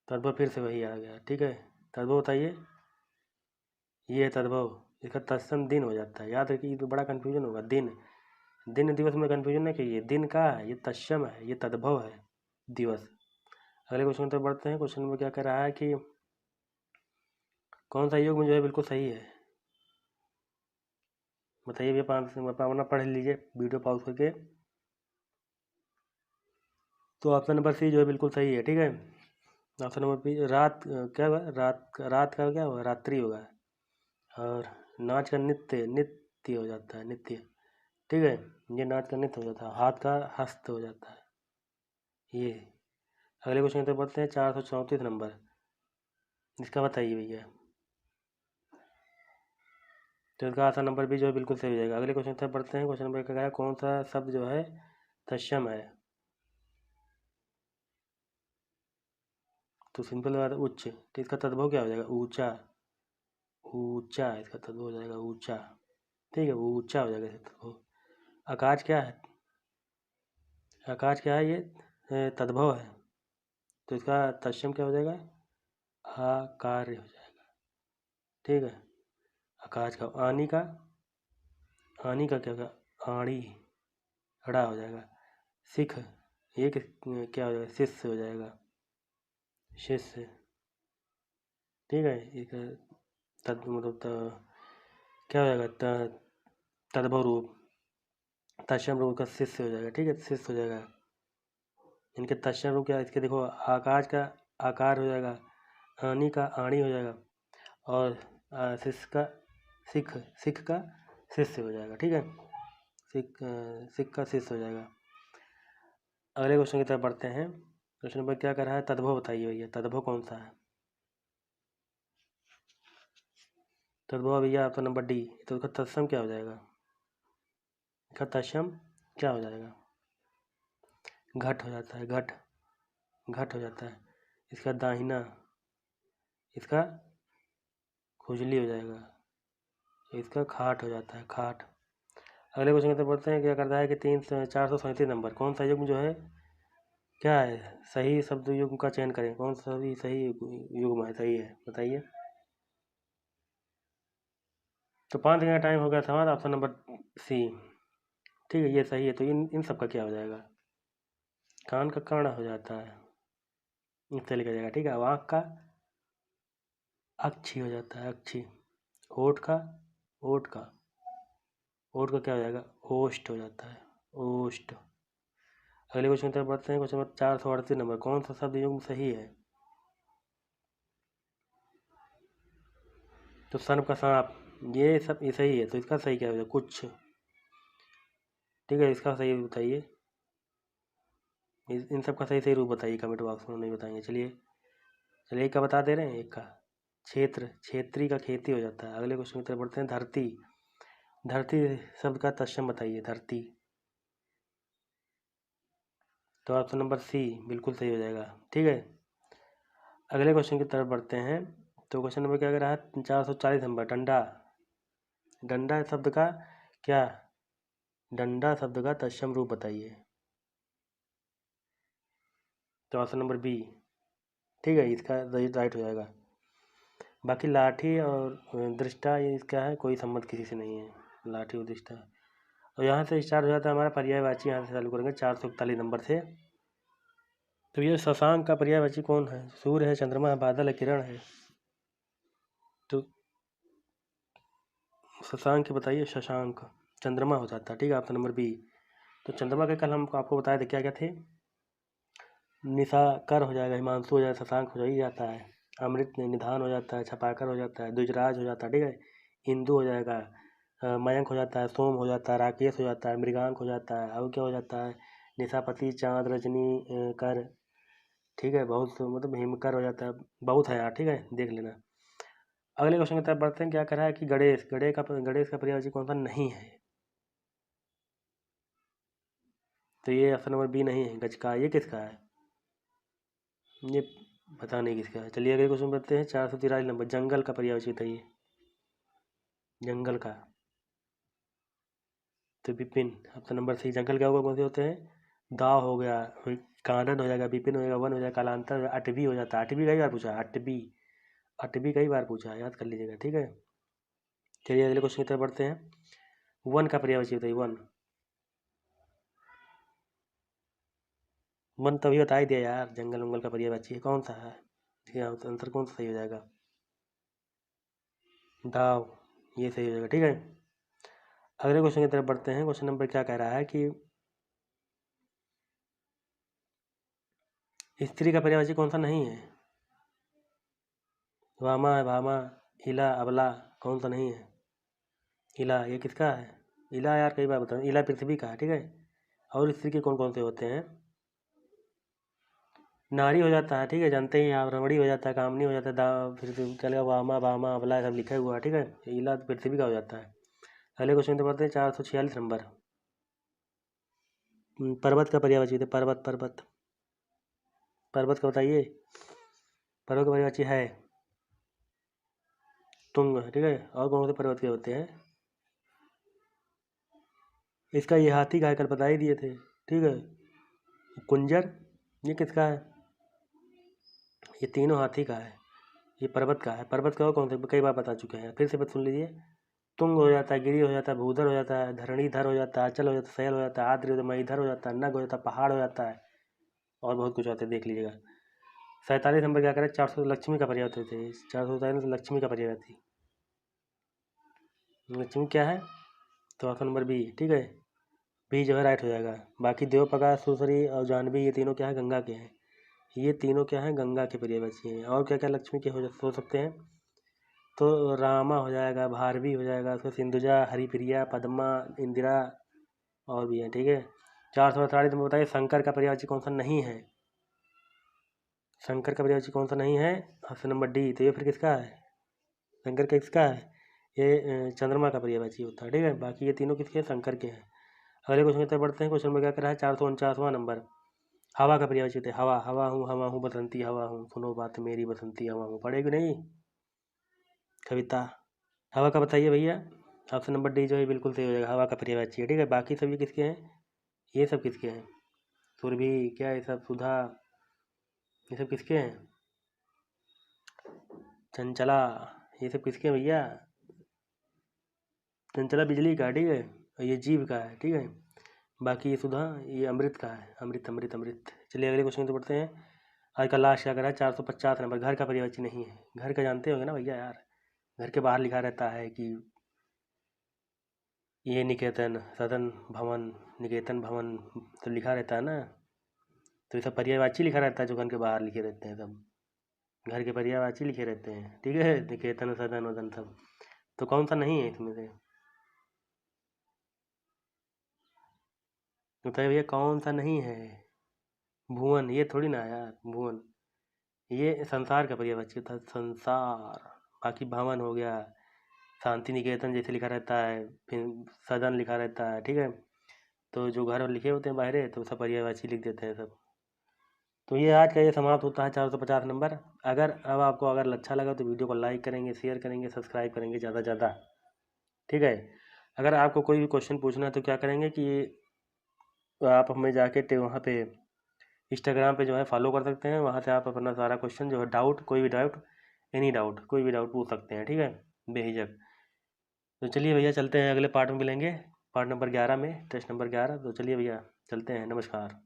A: तद्भव फिर से वही आ गया, ठीक है। तद्भव बताइए। ये है तद्भव, इसका तत्सम दिन हो जाता है। याद रखिए, तो बड़ा कन्फ्यूजन होगा। दिन, दिन दिवस में कन्फ्यूजन नहीं कीजिए। दिन का है, ये तत्सम है, ये तद्भव है, दिवस। अगले क्वेश्चन की तरफ बढ़ते हैं। क्वेश्चन में क्या कह रहा है कि कौन सा युग में जो है बिल्कुल सही है? बताइए भैया, अपना पढ़ लीजिए वीडियो पॉज करके। तो ऑप्शन नंबर सी जो है बिल्कुल सही है, ठीक है। ऑप्शन नंबर बी रात, क्या हुआ? रात का क्या होगा? रात्रि होगा। और नाच का नित्य, नित्य हो जाता है, नित्य, ठीक है। ये नाच का नित्य हो जाता है। हाथ का हस्त हो जाता है ये। अगले क्वेश्चन की तरफ बढ़ते हैं, 434 नंबर। इसका बताइए भैया। तो इसका आंसर नंबर बी जो है बिल्कुल सही हो जाएगा। अगले क्वेश्चन की तरफ बढ़ते हैं। क्वेश्चन नंबर क्या है? कौन सा शब्द जो है तत्सम है? तो सिंपल बात है, उच्च। तो इसका तद्भव क्या हो जाएगा? ऊंचा, ऊंचा इसका तद्भव हो जाएगा, ऊंचा, ठीक है। वो ऊंचा हो जाएगा इसका तद्भव। आकाश क्या है? आकाश क्या है? ये तद्भव है। तो इसका तत्सम क्या हो जाएगा? आकार्य हो जाएगा, ठीक है। आकाश का। आनी का, आनी का क्या होगा? आड़ी, अड़ा हो जाएगा। सिख, ये क्या हो जाएगा? शिष्य हो जाएगा, शिष्य, ठीक है। एक मतलब क्या हो जाएगा? तद्भव रूप, तत्सम रूप का शिष्य हो जाएगा, ठीक है, शिष्य हो जाएगा। इनके तत्सम रूप क्या? इसके देखो, आकाश का आकार हो जाएगा, आनी का आणी हो जाएगा, और शिष्य का सिख, सिख का शिष्य हो जाएगा, ठीक है। सिख का शिष्य हो जाएगा। अगले क्वेश्चन की तरफ बढ़ते हैं। क्वेश्चन नंबर क्या कर रहा है? तद्भव बताइए भैया, तद्भव कौन सा है? तद्भव भैया आपका नंबर डी। तो उसका तत्सम क्या हो जाएगा? इसका तत्सम क्या हो जाएगा? घट हो जाता है, घट, घट हो जाता है। इसका दाहिना, इसका खुजली हो जाएगा, इसका खाट हो जाता है, खाट। अगले क्वेश्चन की तरफ बढ़ते हैं। क्या करता है कि 437 नंबर। कौन सा युग्म जो है क्या है? सही शब्द युग्म का चयन करें। कौन सा भी सही युग्म है, सही है, बताइए। तो 5 सेकंड का टाइम हो गया था हमारा। ऑप्शन नंबर सी, ठीक है, ये सही है। तो इन सब का क्या हो जाएगा? कान का कर्ण हो जाता है, इससे लिखा जाएगा, ठीक है। अब आँख का अक्षी हो जाता है, अक्षी। ओठ का, ओठ का, ओठ का क्या हो जाएगा? ओष्ठ हो जाता है, ओष्ठ। अगले क्वेश्चन की तरफ बढ़ते हैं। Question number 438 number. कौन सा शब्द युग्म सही है? तो सर्प का सांप, ये सब ये सही है। तो इसका सही क्या हो जाएगा? कुछ, ठीक है। इसका सही बताइए। इन सब का सही सही रूप बताइए कमेंट बॉक्स में, नहीं बताएंगे। चलिए चलिए, एक का बता दे रहे हैं, एक का क्षेत्र, क्षेत्री का खेती हो जाता है। अगले क्वेश्चन की तरफ बढ़ते हैं। धरती, धरती शब्द का तत्सम बताइए, धरती। तो ऑप्शन नंबर सी बिल्कुल सही हो जाएगा, ठीक है। अगले क्वेश्चन की तरफ बढ़ते हैं। तो क्वेश्चन नंबर क्या कह रहा है? 440 नंबर। डंडा, डंडा शब्द का क्या? डंडा शब्द का तत्सम रूप बताइए। तो ऑप्शन नंबर बी, ठीक है, इसका राइट हो जाएगा। बाकी लाठी और दृष्टा, ये इसका है कोई संबंध किसी से नहीं है, लाठी और दृष्टा। और यहाँ से स्टार्ट हो जाता है हमारा पर्यायवाची, यहाँ से चालू करेंगे 441 नंबर से। तो ये शशांक का पर्यायवाची कौन है? सूर्य है, चंद्रमा है, बादल है, किरण है। तो शशांक बताइए, शशांक चंद्रमा हो जाता है, ठीक है, ऑप्शन नंबर बी। तो चंद्रमा के कल हम आपको बताए थे क्या क्या थे। निशाकर हो जाएगा, हिमांशु हो जाएगा, शशांक हो ही जाता है, अमृत निधान हो जाता है, छपाकर हो जाता है, द्विजराज हो जाता है, ठीक है, इंदु हो जाएगा, मयंक हो जाता है, सोम हो जाता है, राकेश हो जाता है, मृगांक हो जाता है, और क्या हो जाता है, निशापति, चांद, रजनी, कर, ठीक है, बहुत मतलब हिमकर हो जाता है, बहुत है यार, ठीक है, देख लेना। अगले क्वेश्चन की तरफ बढ़ते हैं। क्या कह रहा है कि गणेश का पर्यायवाची कौन सा नहीं है? तो ये ऑप्शन नंबर बी नहीं है, गज का। ये किसका है? ये पता नहीं किसका है। चलिए अगले क्वेश्चन बढ़ते हैं। 443 नंबर, जंगल का पर्यायवाची बताइए, जंगल का। तो विपिन ऑप्शन नंबर सी। जंगल क्या होगा, कौन से होते हैं? दाव हो गया, कानन हो जाएगा, विपिन हो जाएगा, वन हो जाएगा, कालांतर हो जाएगा, अटवी हो जाता है। अटवी कई बार पूछा है, अटवी, अटवी कई बार पूछा है, याद कर लीजिएगा, ठीक है। चलिए अगले क्वेश्चन की तरफ बढ़ते हैं। वन का पर्यायवाची बताइए, वन। वन तभी बता ही दिया यार, जंगल उंगल का पर्यायवाची है, कौन सा है? ठीक है, आंसर कौन सा सही हो जाएगा? दाव, ये सही हो जाएगा, ठीक है। अगले क्वेश्चन की तरफ बढ़ते हैं। क्वेश्चन नंबर क्या कह रहा है कि स्त्री का पर्यायवाची कौन सा नहीं है? वामा है, भामा, इला, अबला, कौन सा नहीं है? इला, ये किसका है? इला यार कई बार बताऊँ, इला पृथ्वी का है, ठीक है। और स्त्री के कौन कौन से होते हैं? नारी हो जाता है, ठीक है, जानते ही आप, रमणी हो जाता है, कामनी हो जाता है, फिर चलेगा वामा, भामा, अबला, सब लिखा हुआ है, ठीक है। इला पृथ्वी का हो जाता है। अगले क्वेश्चन तो पढ़ते हैं। 446 नंबर, पर्वत का पर्यायवाची थे, पर्वत, पर्वत, पर्वत का बताइए। पर्वत का पर्यायवाची है तुंग, ठीक है। और कौन से पर्वत के होते हैं? इसका ये हाथी का है, कल बता ही दिए थे, ठीक है। कुंजर, ये किसका है? ये तीनों हाथी का है, ये पर्वत का है। पर्वत का और कौन से कई बार बता चुके हैं, फिर से सुन लीजिए। तुंग हो जाता है, गिरी हो जाता है, भूधर हो जाता है, धरणीधर हो जाता है, अचल हो जाता है, शैल हो जाता है, आद्र हो जाता है, महीधर हो जाता है, नग हो जाता है, पहाड़ हो जाता है, और बहुत कुछ होते हैं, देख लीजिएगा। 47 नंबर क्या करें? 400 लक्ष्मी का पर्याय होते थे। 447 लक्ष्मी का पर्याय थी। लक्ष्मी क्या है? तो ऑप्शन नंबर बी, ठीक है, बी जो है राइट हो जाएगा। बाकी देवप्रकाश, सुसरी और जानवी, ये तीनों क्या है? गंगा के हैं। ये तीनों क्या हैं? गंगा के पर्यायवाची हैं। और क्या क्या लक्ष्मी के हो सकते हैं? तो रामा हो जाएगा, भारवी हो जाएगा, उसका सिंधुजा, हरिप्रिया, पद्मा, इंदिरा, और भी हैं, ठीक है। 448 नंबर बताइए, शंकर का पर्यायवाची कौन सा नहीं है? शंकर का पर्यायवाची कौन सा नहीं है? Option number D. तो ये फिर किसका है? शंकर का किसका है? ये चंद्रमा का पर्यायवाची होता है, ठीक है। बाकी ये तीनों किसके हैं? शंकर के हैं। अगले क्वेश्चन की तरफ बढ़ते हैं। क्वेश्चन में क्या करा है? 449वां नंबर, हवा का पर्यायवाची होता है। हवा, हवा हूँ बसंती हवा हूँ, सुनो बात मेरी बसंती हवा हूँ, पढ़ेगी नहीं कविता? हवा का बताइए भैया। ऑप्शन नंबर डी जो है बिल्कुल सही हो जाएगा, हवा का पर्यायवाची है, ठीक है। बाकी सब ये किसके हैं? ये सब किसके हैं? सुरभि, क्या ये सब, सुधा, ये सब किसके हैं? चंचला, ये सब किसके हैं भैया? चंचला बिजली का, ठीक है, और ये जीव का है, ठीक है। बाकी ये सुधा, ये अमृत का है, अमृत, अमृत, अमृत। चलिए अगले क्वेश्चन तो पढ़ते हैं। आज का लास्ट क्या करा है? 450 नंबर, घर का पर्यायवाची नहीं है। घर का जानते होंगे ना भैया यार, घर के बाहर लिखा रहता है कि ये निकेतन सदन भवन, निकेतन भवन, तो लिखा रहता है ना। तो ये सब पर्यायवाची लिखा रहता है, जो घर के बाहर लिखे रहते हैं सब, घर के पर्यायवाची लिखे रहते हैं, ठीक है, निकेतन सदन वदन सब। तो कौन सा नहीं है इसमें से? बताइए भैया कौन सा नहीं है? भुवन, ये थोड़ी ना है यार, भुवन ये संसार का पर्यायवाची था, संसार। बाकी भवन हो गया, शांति निकेतन जैसे लिखा रहता है, फिर सदन लिखा रहता है, ठीक है। तो जो घर लिखे होते हैं बाहर, तो सब पर्यायवाची लिख देते हैं सब। तो ये आज का ये समाप्त होता है 450 नंबर। अगर अब आपको अगर अच्छा लगा तो वीडियो को लाइक करेंगे, शेयर करेंगे, सब्सक्राइब करेंगे ज़्यादा से ज़्यादा, ठीक है। अगर आपको कोई भी क्वेश्चन पूछना है तो क्या करेंगे कि आप हमें जाके वहाँ पे इंस्टाग्राम पे जो है फॉलो कर सकते हैं, वहाँ से आप अपना सारा क्वेश्चन जो है डाउट, कोई भी डाउट, एनी डाउट, कोई भी डाउट पूछ सकते हैं, ठीक है, बेहिचक। तो चलिए भैया चलते हैं, अगले पार्ट में मिलेंगे, पार्ट नंबर 11 में, टेस्ट नंबर 11। तो चलिए भैया चलते हैं, नमस्कार।